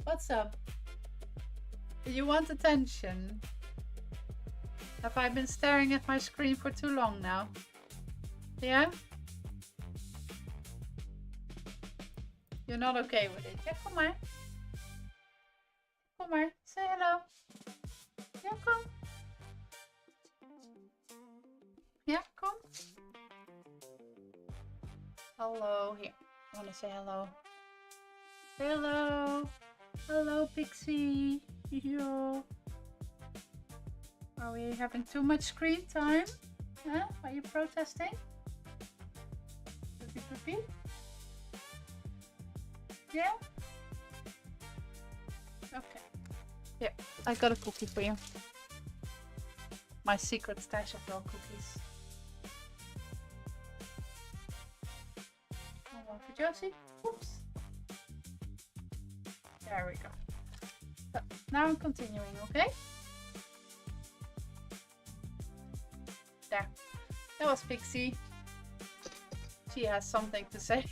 What's up? You want attention? Have I been staring at my screen for too long now? Yeah? You're not okay with it? Yeah, kom maar. Kom maar, say hello. Yeah, kom. Yeah, kom. Hello, here. I want to say hello. Hello. Hello, Pixie. Yo. Are we having too much screen time? Huh? Are you protesting? Poopy poopy? Yeah? Okay. Yeah, I got a cookie for you. My secret stash of dog cookies. One for Josie. Oops. There we go. So, now I'm continuing, okay? There. That was Pixie. She has something to say.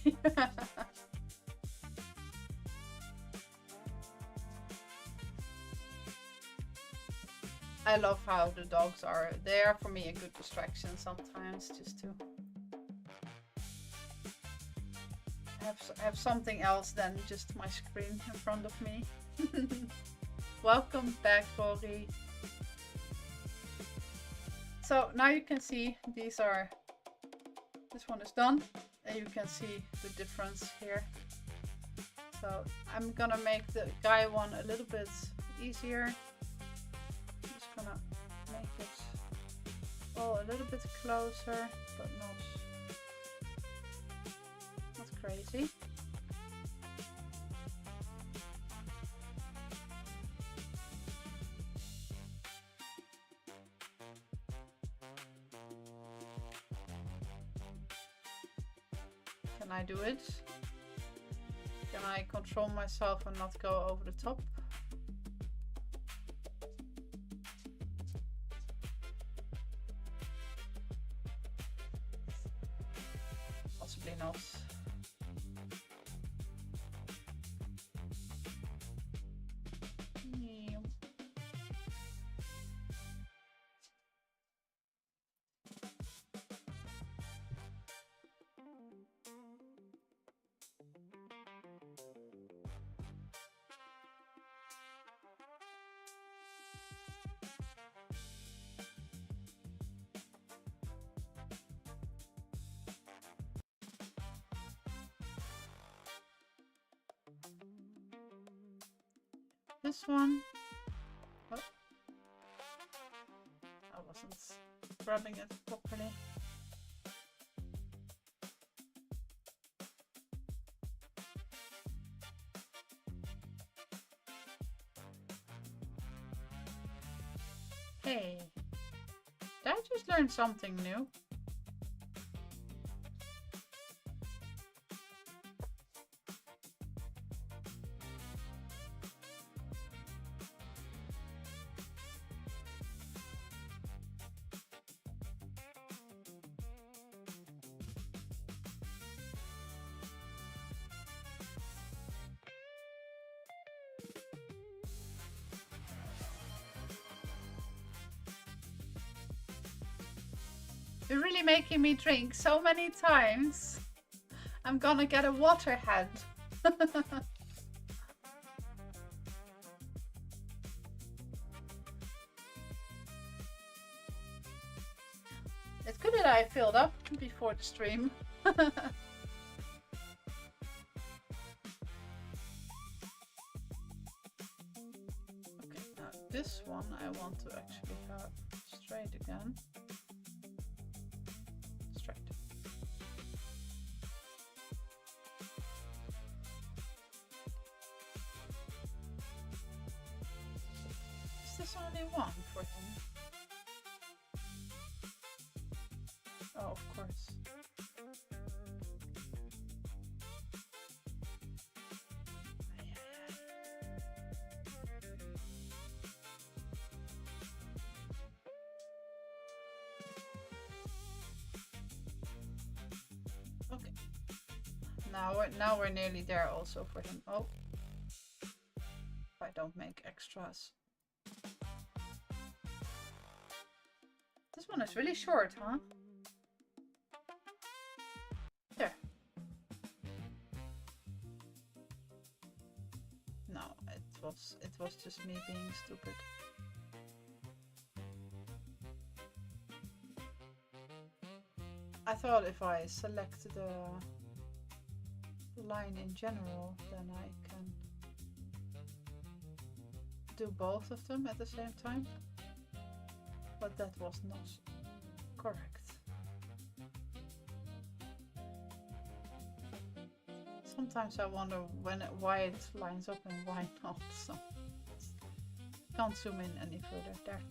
I love how the dogs are. They are for me a good distraction sometimes, just to have something else than just my screen in front of me. Welcome back, Rory. So now you can see this one is done. And you can see the difference here. So I'm gonna make the guy one a little bit easier. I'm just gonna make it all a little bit closer, but not crazy. Can I do it? Can I control myself and not go over the top? Possibly not. This one. Oh. I wasn't grabbing it properly. Hey, did I just learn something new? You're really making me drink so many times. I'm gonna get a water head. It's good that I filled up before the stream. Okay, now this one I want to actually have straight again. There's only one for him. Oh, of course. Okay. Now we're nearly there also for him. Oh. If I don't make extras. This one is really short, huh? There. No, it was just me being stupid. I thought if I select the line in general, then I can do both of them at the same time. But that was not correct. Sometimes I wonder why it lines up and why not. So can't zoom in any further there.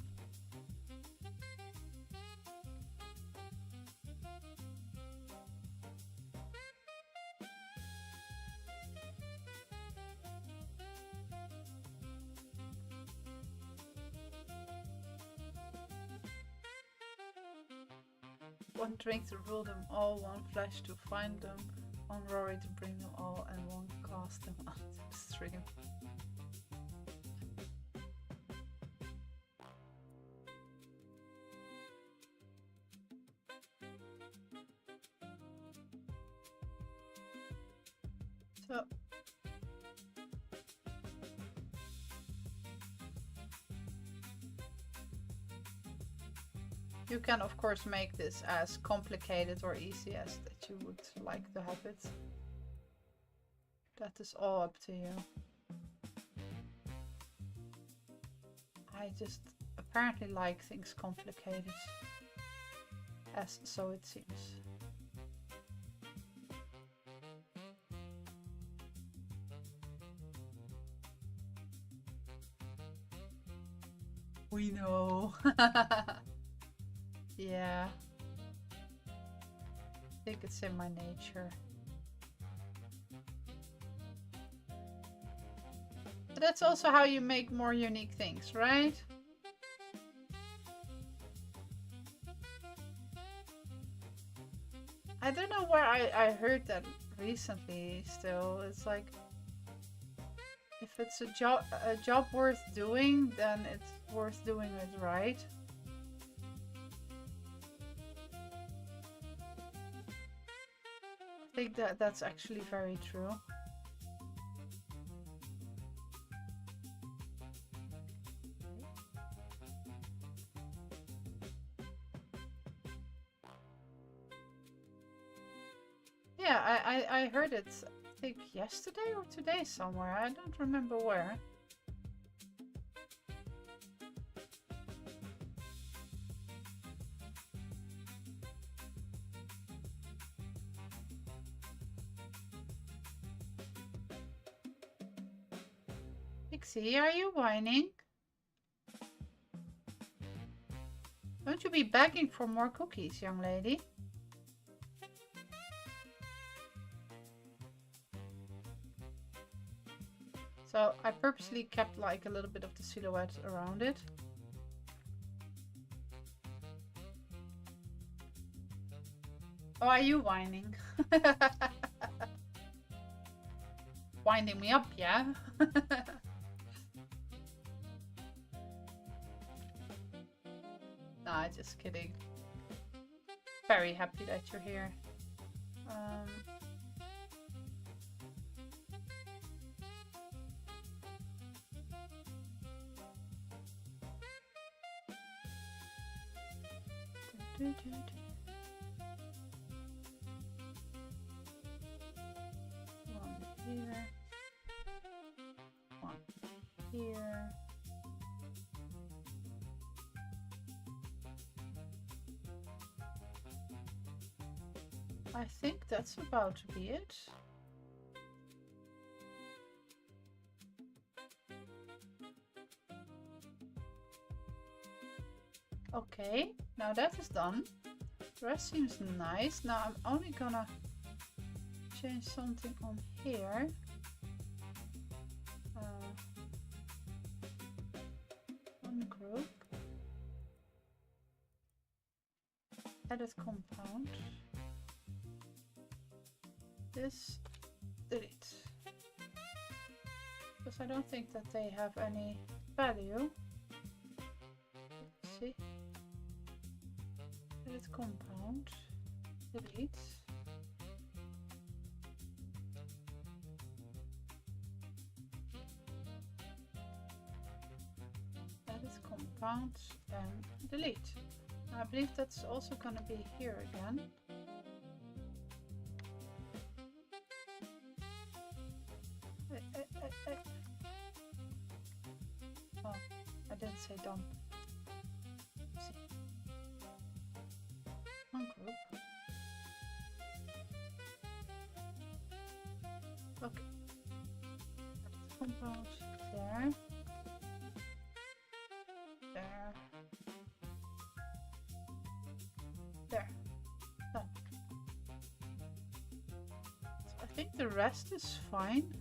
One drink to rule them all, one flash to find them, one Rory to bring them all, and one cast them onto the stream. So you can of course make this as complicated or easy as that you would like to have it. That is all up to you. I just apparently like things complicated, as so it seems. We know. Yeah. I think it's in my nature. But that's also how you make more unique things, right? I don't know where I heard that recently still. It's like, if it's a job worth doing, then it's worth doing it right. I think that's actually very true. Yeah, I heard it, I think yesterday or today somewhere. I don't remember where. Pixie, are you whining? Don't you be begging for more cookies, young lady? So I purposely kept like a little bit of the silhouette around it. Oh, are you whining? Winding me up, yeah? Nah, just kidding. Very happy that you're here. One here. One here. I think that's about to be it. Okay, now that is done. The rest seems nice. Now I'm only gonna change something on here. Ungroup. Edit compound. This, delete. Because I don't think that they have any value. Let's see. Edit compound. Delete. Edit compound and delete. I believe that's also going to be here again. Oh, I didn't say done. Let's see. Ungroup. Okay. Compound there. There. There. Done. So I think the rest is fine.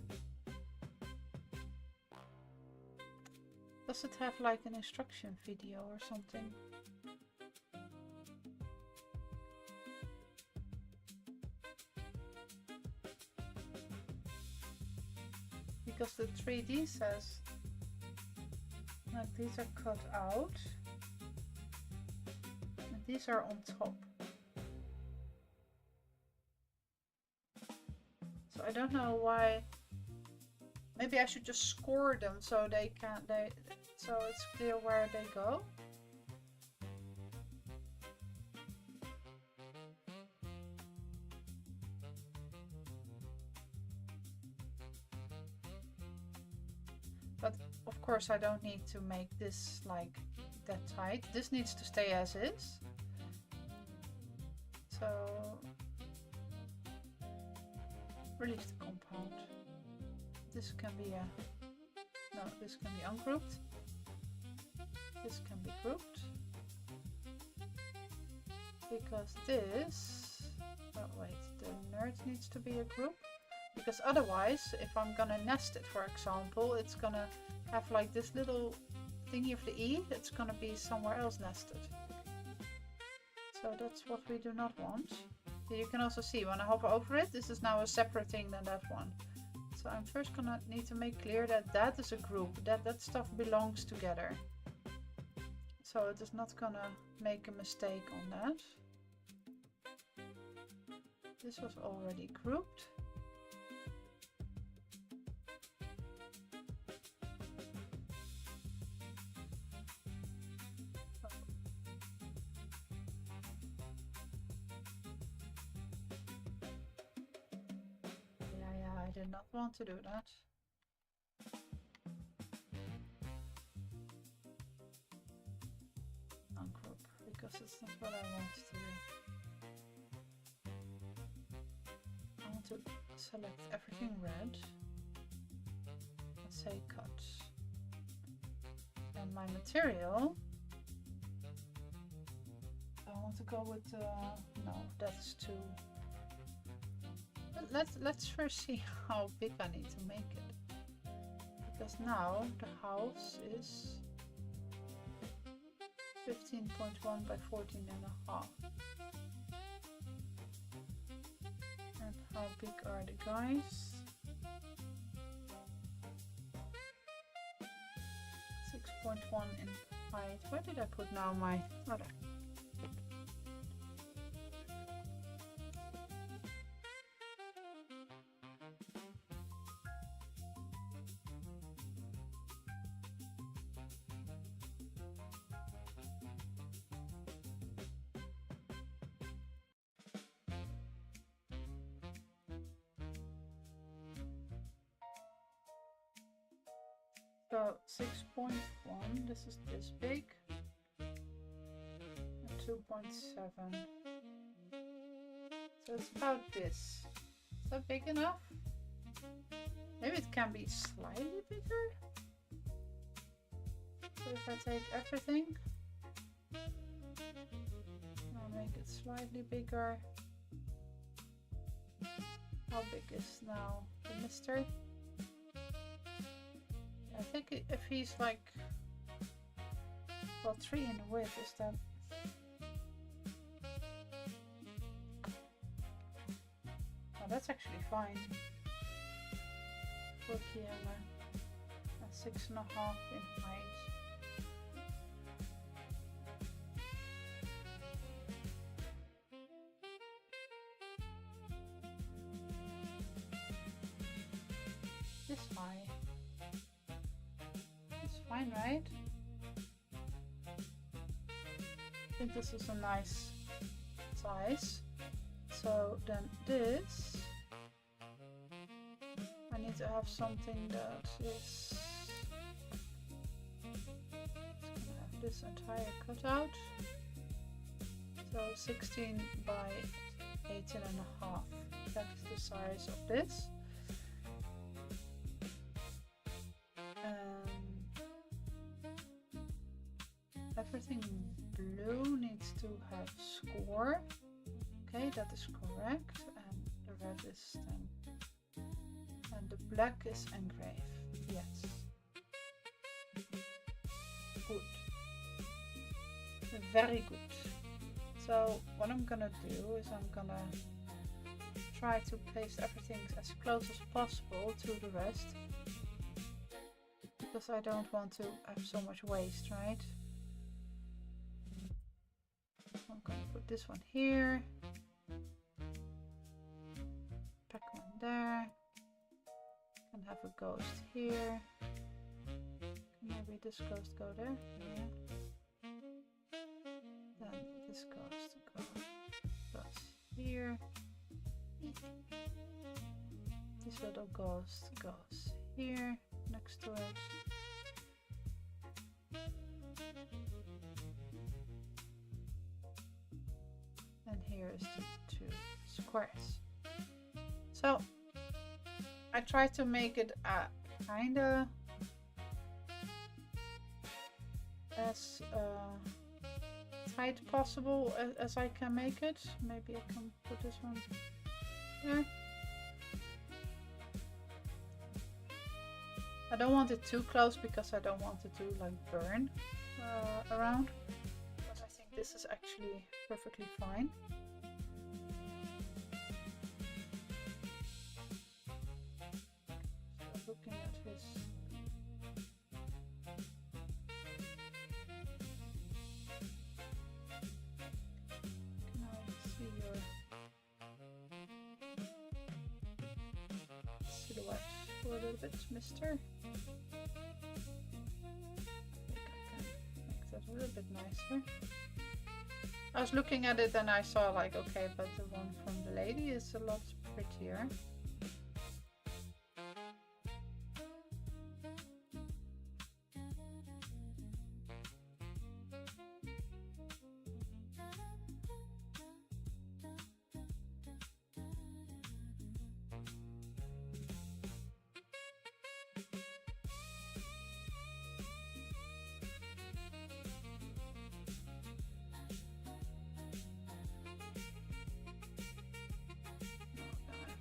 Does it have like an instruction video or something? Because the 3D says like these are cut out and these are on top. So I don't know why. Maybe I should just score them so so it's clear where they go. course, I don't need to make this like that tight. This needs to stay as is. So release the compound. This can be this can be ungrouped. This can be grouped. Because this, oh wait, the nerd needs to be a group. Because otherwise, if I'm gonna nest it, for example, it's gonna have like this little thingy of the E, it's gonna be somewhere else nested. So that's what we do not want. You can also see when I hover over it, this is now a separate thing than that one. So I'm first gonna need to make clear that that is a group, that stuff belongs together. So it is not gonna make a mistake on that. This was already grouped. Yeah, I did not want to do that. Ungroup, because it's not what I want to do. I want to select everything red and say cut. And my material, I want to go with no, that's too. Let's first see how big I need to make it, because now the house is 15.1 by 14.5. And how big are the guys? 6.1 in height. Where did I put now my other? So 6.1, this is this big, and 2.7, so it's about this. Is that big enough? Maybe it can be slightly bigger. So if I take everything, I'll make it slightly bigger. How big is now the mister? I think if he's like, well, 3 in width, is that? Oh, that's actually fine. For Kiana, and 6.5 in height. This high. Fine, right? I think this is a nice size. So then this, I need to have something that is, it's gonna have this entire cutout. So 16 by 18.5. That is the size of this. Everything blue needs to have score. Okay, that is correct. And the red is 10. And the black is engrave. Yes. Good. Very good. So what I'm gonna do is I'm gonna try to place everything as close as possible to the rest. Because I don't want to have so much waste, right? I'm going to put this one here, pack one there, and have a ghost here. Maybe this ghost go there, yeah. Then this ghost goes here. This little ghost goes here next to it. And here is the 2 squares. So I try to make it kinda as tight possible as I can make it. Maybe I can put this one there. I don't want it too close because I don't want it to like burn around. But I think this is actually perfectly fine. So looking at his silhouette for a little bit, mister. I think I can make that a little bit nicer. I was looking at it and I saw like, okay, but the one from the lady is a lot prettier.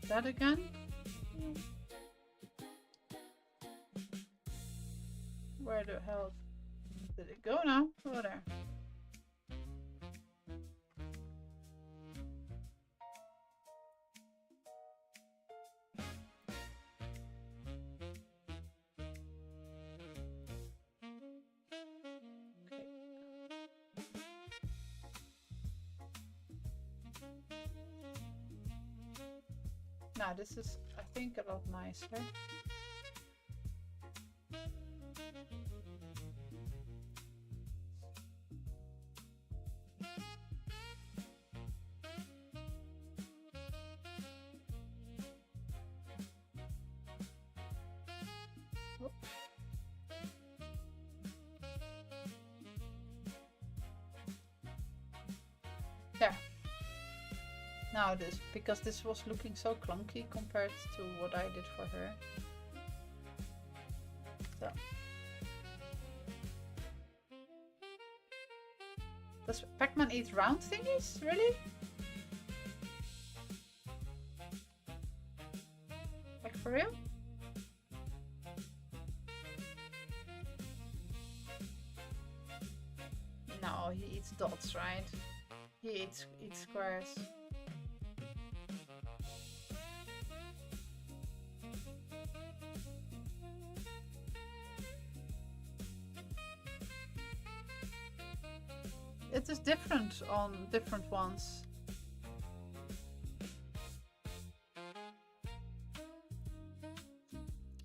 That again. Where the hell did it go now? Oh, there. Now this is, I think, a lot nicer. Whoop. There. Now this, because this was looking so clunky compared to what I did for her. So. Does Pac-Man eat round thingies? Really? Like for real? No, he eats dots, right? He eats squares. It is different on different ones.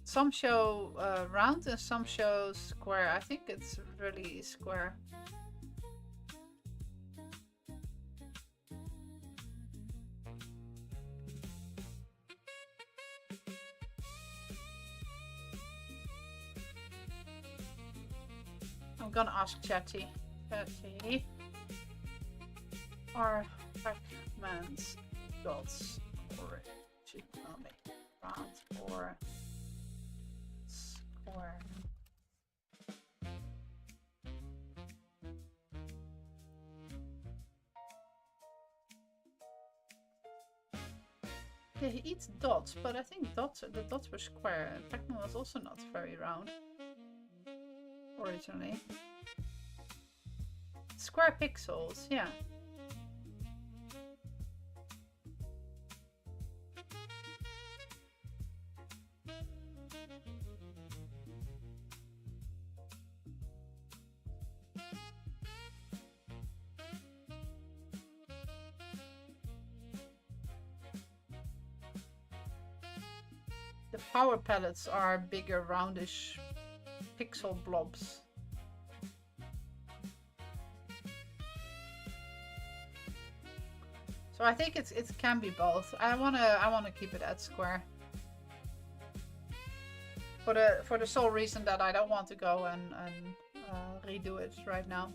Some show round and some show square. I think it's really square. I'm gonna ask Chatty. Chatty. Are Pac-Man's dots originally round or square? Yeah, he eats dots, but I think the dots were square. Pac-Man was also not very round originally. Square pixels, yeah. The power pellets are bigger, roundish pixel blobs. So I think it can be both. I wanna keep it at square. For the sole reason that I don't want to go and redo it right now.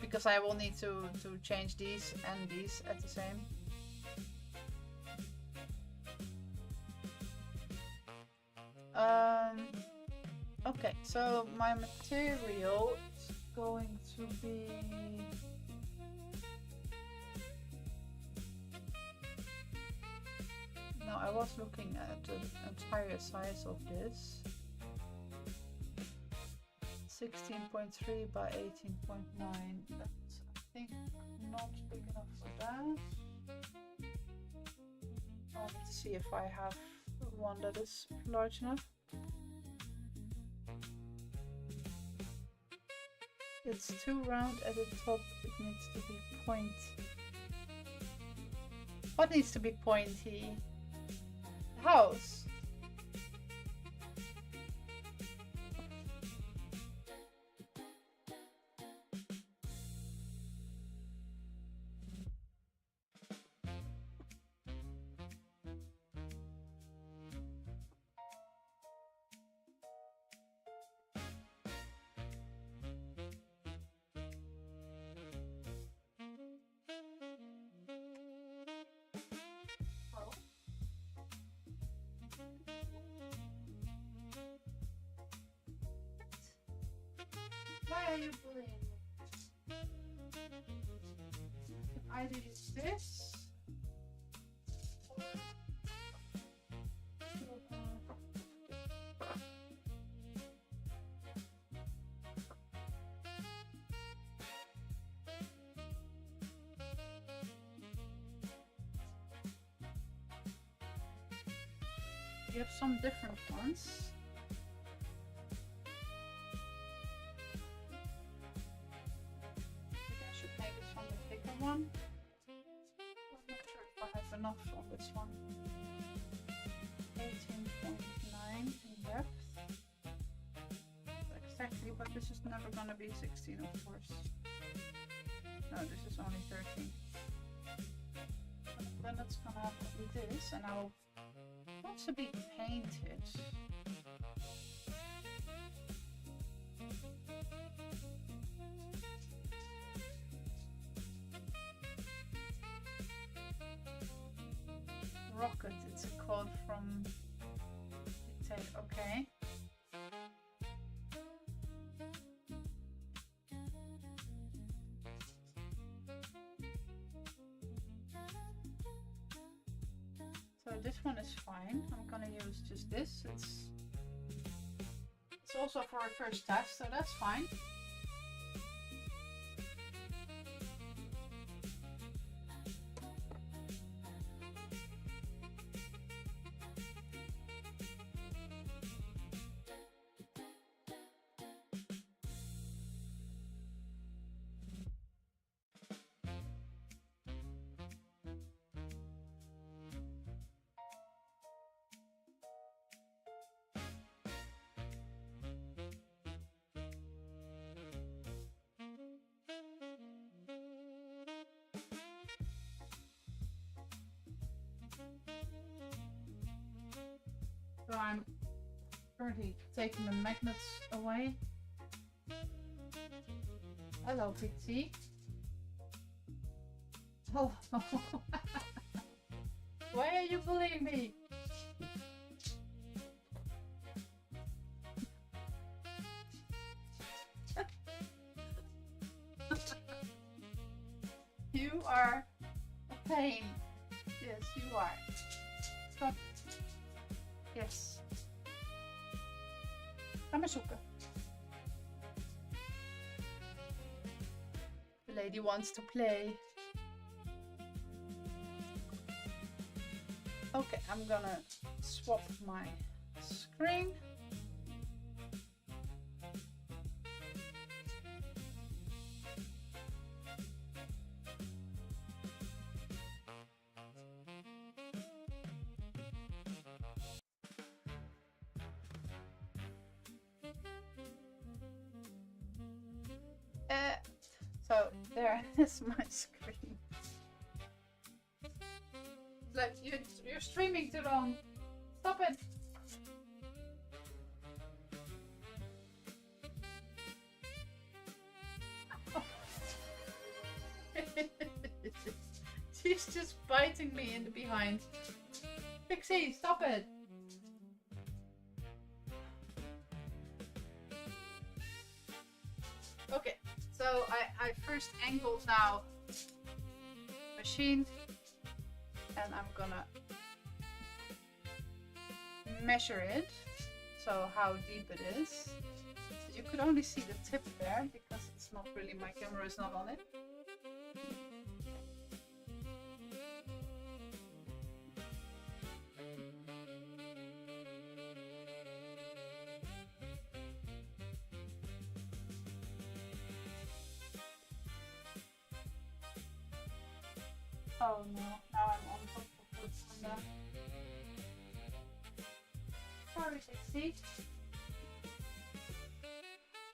Because I will need to change these and these at the same. Okay, so my material is going to be now I was looking at the entire size of this. 16.3 by 18.9. That's I think not big enough for that. I'll need to see if I have one that is large enough. It's too round at the top, it needs to be pointy. What needs to be pointy? The house. Why are you bullying me? Can either use this or you have some different ones. One. I'm not sure if I have enough on this one. 18.9 in depth. Exactly, but this is never gonna be 16, of course. No, this is only 13. Then it's gonna have to be this, and I'll also be painted. Rocket, it's a code from okay. So this one is fine. I'm gonna use just this. It's also for a first test, so that's fine. So I'm currently taking the magnets away. Hello, PT. Oh, why are you bullying me? You are a pain. Yes, you are. Stop. Yes. Ga maar zoeken. The lady wants to play. Okay, I'm gonna swap my screen. So there is my screen. Like you're streaming to the wrong stop it. She's just biting me in the behind. Pixie, stop it. Okay, so I first angled now machine, and I'm gonna measure it, so how deep it is. You could only see the tip there because it's not really, my camera is not on it. Oh no, now I'm on top of the panda. Sorry, Pixie.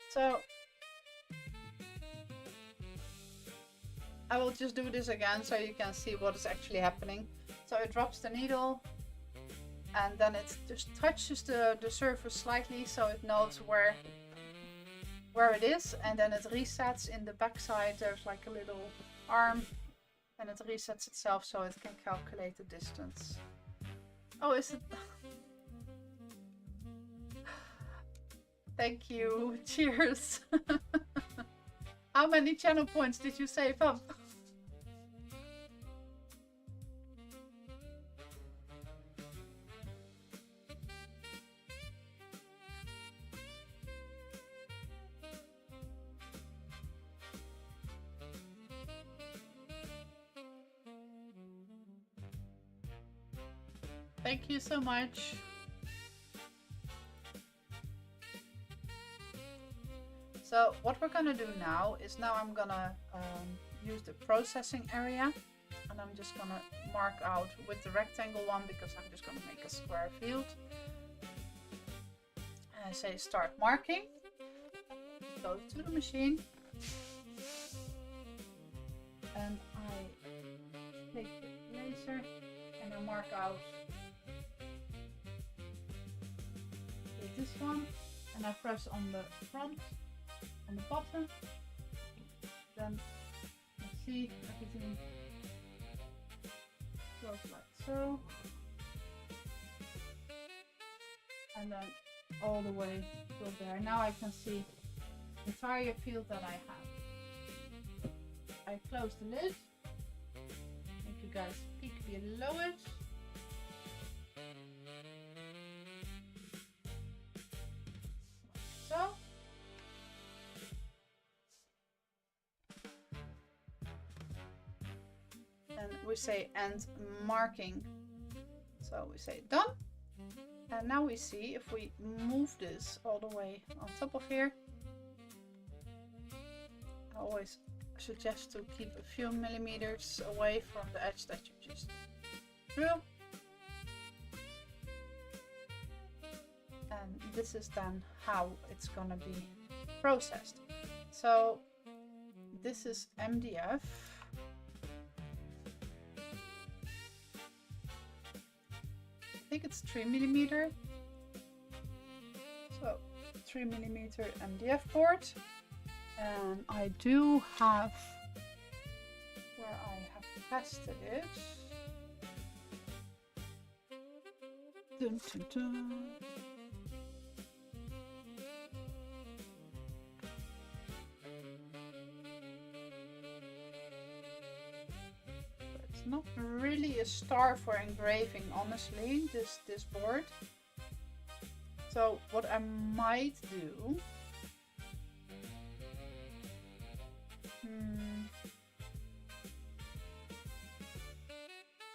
So I will just do this again so you can see what is actually happening. So it drops the needle and then it just touches the surface slightly so it knows where it is, and then it resets in the backside. There's like a little arm and it resets itself so it can calculate the distance. Oh, is it? Thank you. Cheers. How many channel points did you save up? Thank you so much. So what we're gonna do now is I'm gonna use the processing area, and I'm just gonna mark out with the rectangle one because I'm just gonna make a square field. And I say start marking. Go to the machine, and I take the laser and I mark out this one, and I press on the front, on the bottom, then I see everything goes like so, and then all the way to there. Now I can see the entire field that I have. I close the lid, make you guys peek below it. So, and we say end marking. So we say done. And now we see if we move this all the way on top of here. I always suggest to keep a few millimeters away from the edge that you just drew. And this is then how it's gonna be processed. So this is MDF. I think it's 3mm. So 3mm MDF board. And I do have where I have tested it. Dun, dun, dun. It's not really a star for engraving, honestly, this board. So what I might do,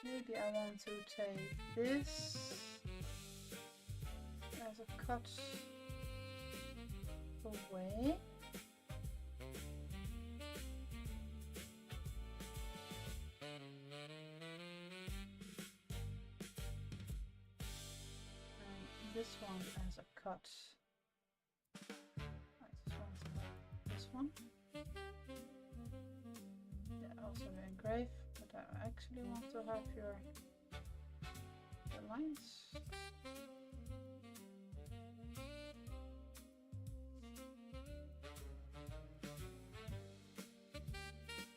maybe I want to take this as a cut away. This one as a cut. I just want to make this one. Yeah, also engrave, but I actually want to have your the lines.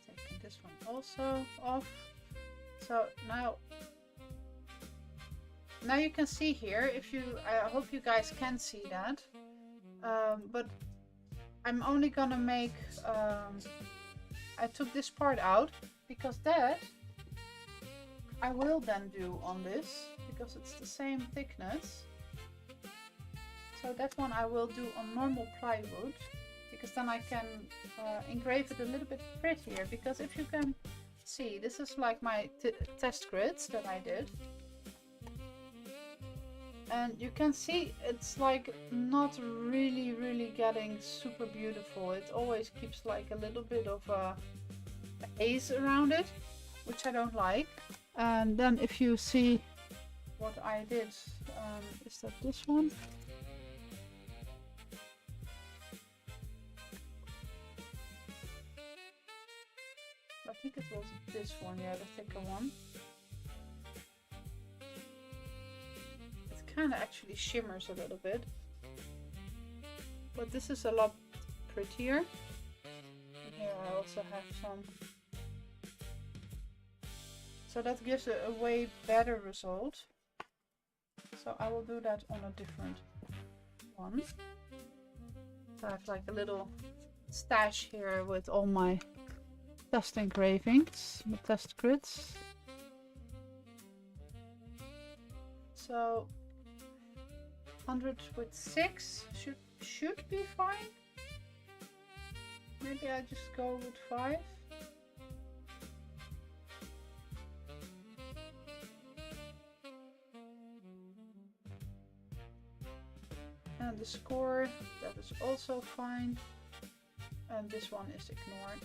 Taking this one also off. So now you can see here, if you, I hope you guys can see that, but I'm only gonna make, I took this part out because that I will then do on this because it's the same thickness. So that one I will do on normal plywood because then I can engrave it a little bit prettier, because if you can see, this is like my test grids that I did. And you can see it's like not really getting super beautiful. It always keeps like a little bit of a haze around it, which I don't like. And then if you see what I did, is that this one? I think it was this one, yeah, the thicker one. Kind of actually shimmers a little bit, but this is a lot prettier. Here I also have some, so that gives a way better result. So I will do that on a different one. So I have like a little stash here with all my test engravings, my test grids. So 100 with 6 should be fine. Maybe I just go with 5. And the score, that is also fine. And this one is ignored.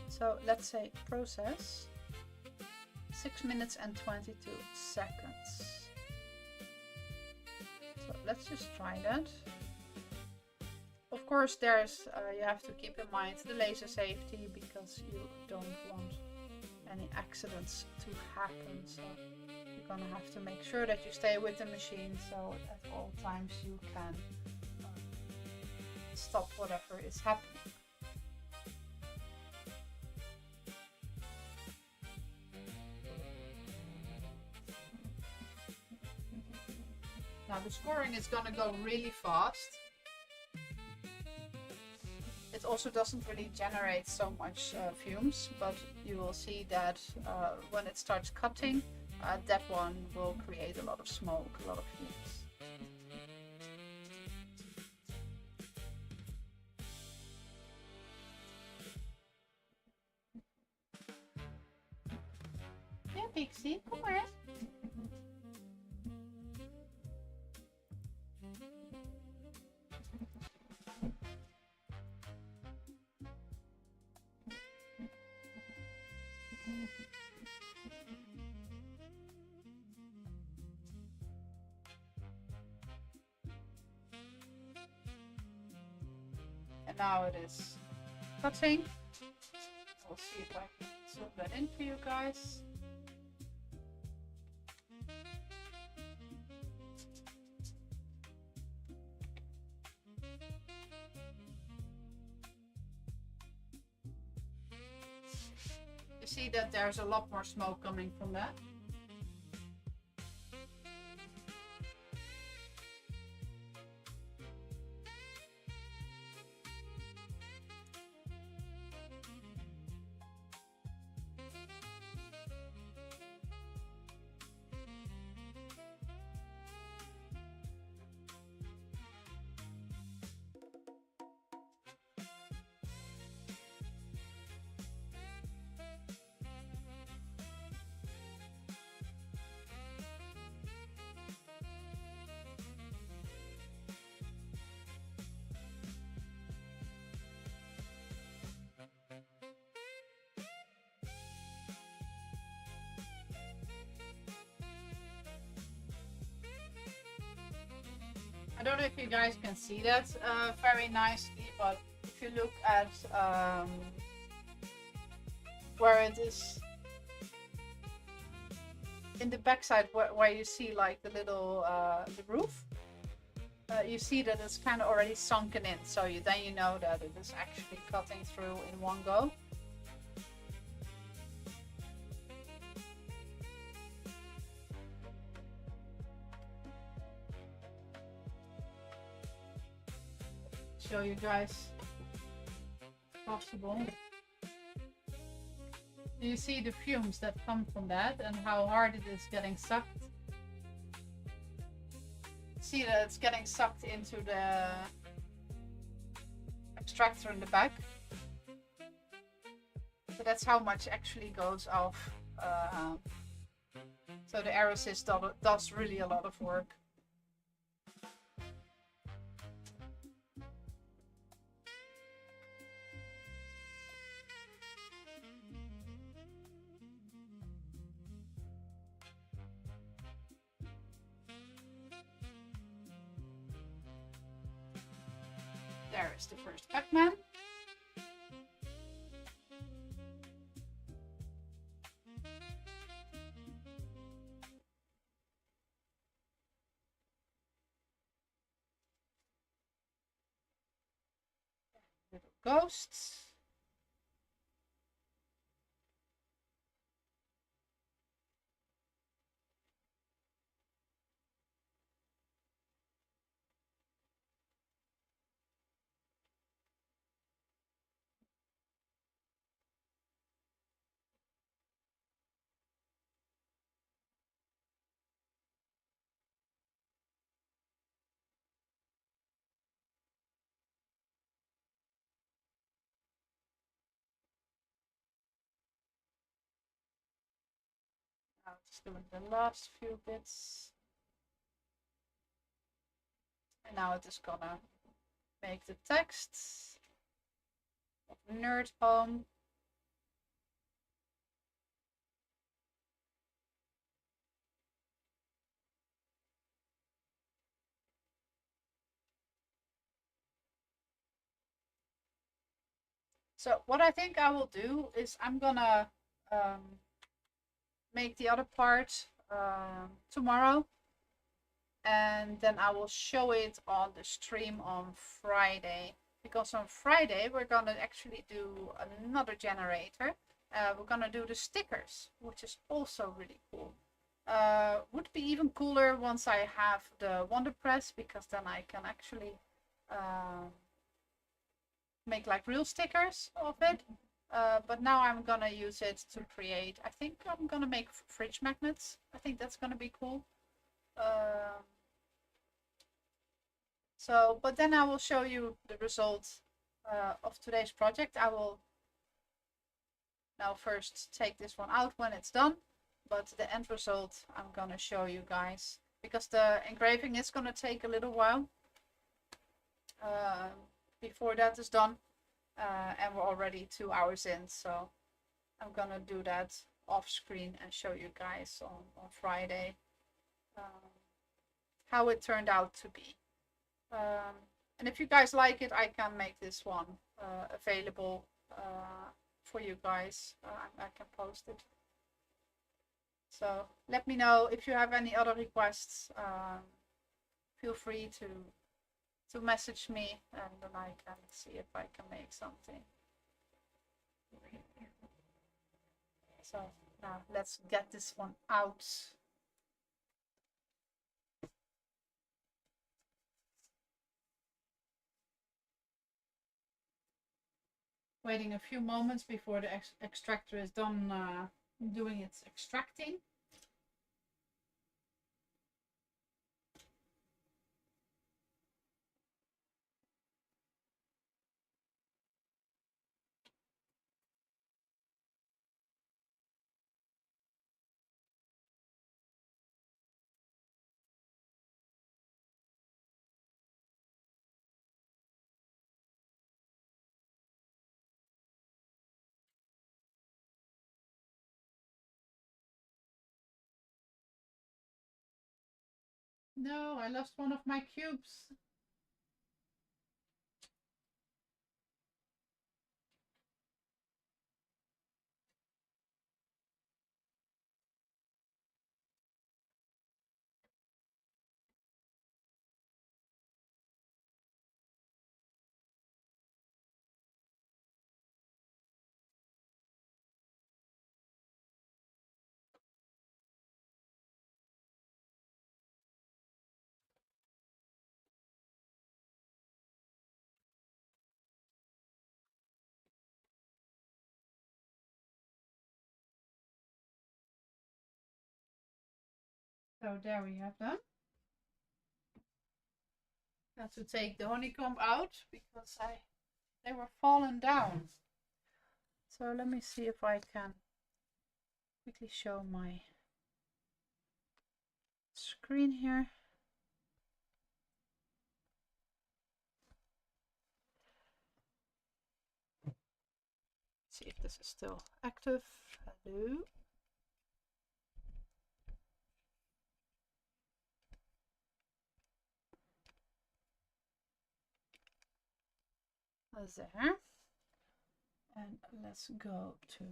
So let's say process. 6 minutes and 22 seconds. So let's just try that. Of course, there's you have to keep in mind the laser safety, because you don't want any accidents to happen. So you're gonna have to make sure that you stay with the machine, so at all times you can stop whatever is happening. Now the scoring is gonna go really fast. It also doesn't really generate so much fumes, but you will see that when it starts cutting, that one will create a lot of smoke, a lot of fumes. Yeah, Pixie, kom maar. And now it is cutting. We'll see if I can zoom that in for you guys. You see that there's a lot more smoke coming from that. I don't know if you guys can see that very nicely, but if you look at where it is, in the backside where you see like the little the roof, you see that it's kind of already sunken in. So then you know that it is actually cutting through in one go. Show you guys possible. Do you see the fumes that come from that and how hard it is getting sucked? See that it's getting sucked into the extractor in the back. So that's how much actually goes off. So the air assist does really a lot of work. There is the first Pac-Man. Little ghosts. Now just doing the last few bits. And now it is gonna make the text of Nerd Home. So what I think I will do is I'm gonna make the other part tomorrow, and then I will show it on the stream on Friday, because on Friday we're gonna actually do another generator. We're gonna do the stickers, which is also really cool. Would be even cooler once I have the Wonder Press, because then I can actually make like real stickers of it. But now I'm gonna use it to create, I think I'm gonna make fridge magnets. I think that's gonna be cool. But then I will show you the results of today's project. I will now first take this one out when it's done, but the end result I'm gonna show you guys, because the engraving is gonna take a little while before that is done, and we're already 2 hours in, so I'm gonna do that off screen and show you guys on Friday how it turned out to be. And if you guys like it, I can make this one available for you guys. I can post it. So let me know if you have any other requests. Feel free to message me, and then I can see if I can make something. So now let's get this one out. Waiting a few moments before the extractor is done doing its extracting. No, I lost one of my cubes. So there we have them. I had to take the honeycomb out because they were fallen down. So let me see if I can quickly show my screen here. See if this is still active. Hello. There. And let's go to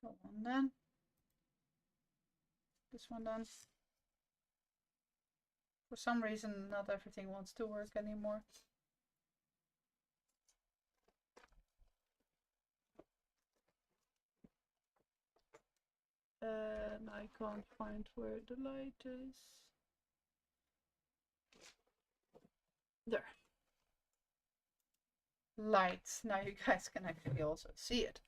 go on then. This one then. For some reason, not everything wants to work anymore. And I can't find where the light is. There. Light. Now you guys can actually also see it.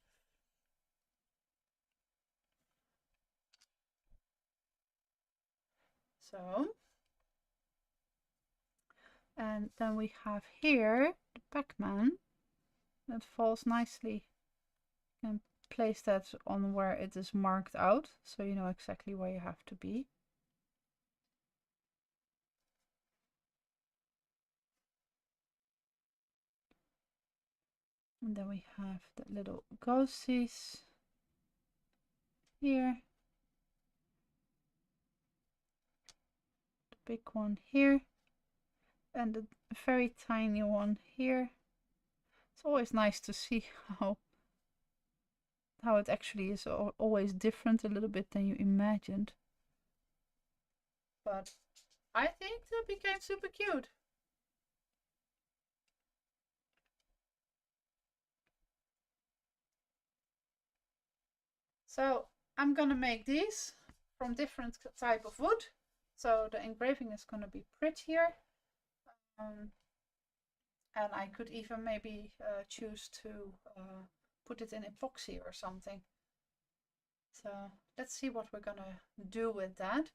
So. And then we have here the Pac-Man that falls nicely. You can place that on where it is marked out, so you know exactly where you have to be. And then we have the little ghosties here. The big one here. And the very tiny one here. It's always nice to see how it actually is always different a little bit than you imagined. But I think that became super cute. So I'm gonna make these from different type of wood. So the engraving is gonna be prettier. And I could even maybe choose to put it in epoxy or something. So let's see what we're gonna do with that.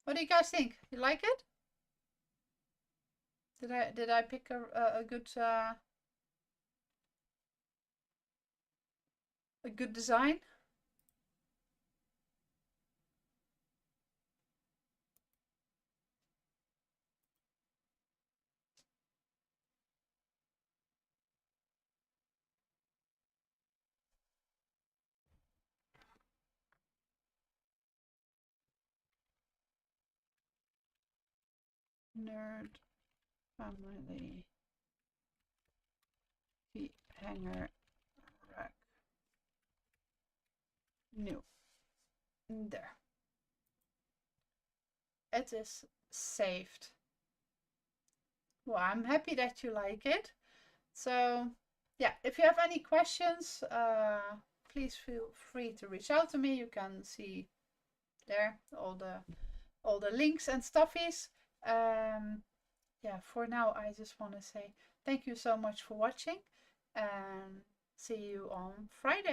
What do you guys think? You like it? Did I pick a good design? Nerd family feet hanger rack new. There. It is saved. Well, I'm happy that you like it. So yeah, if you have any questions, please feel free to reach out to me. You can see there all the links and stuffies. Yeah, for now I just want to say thank you so much for watching and see you on Friday.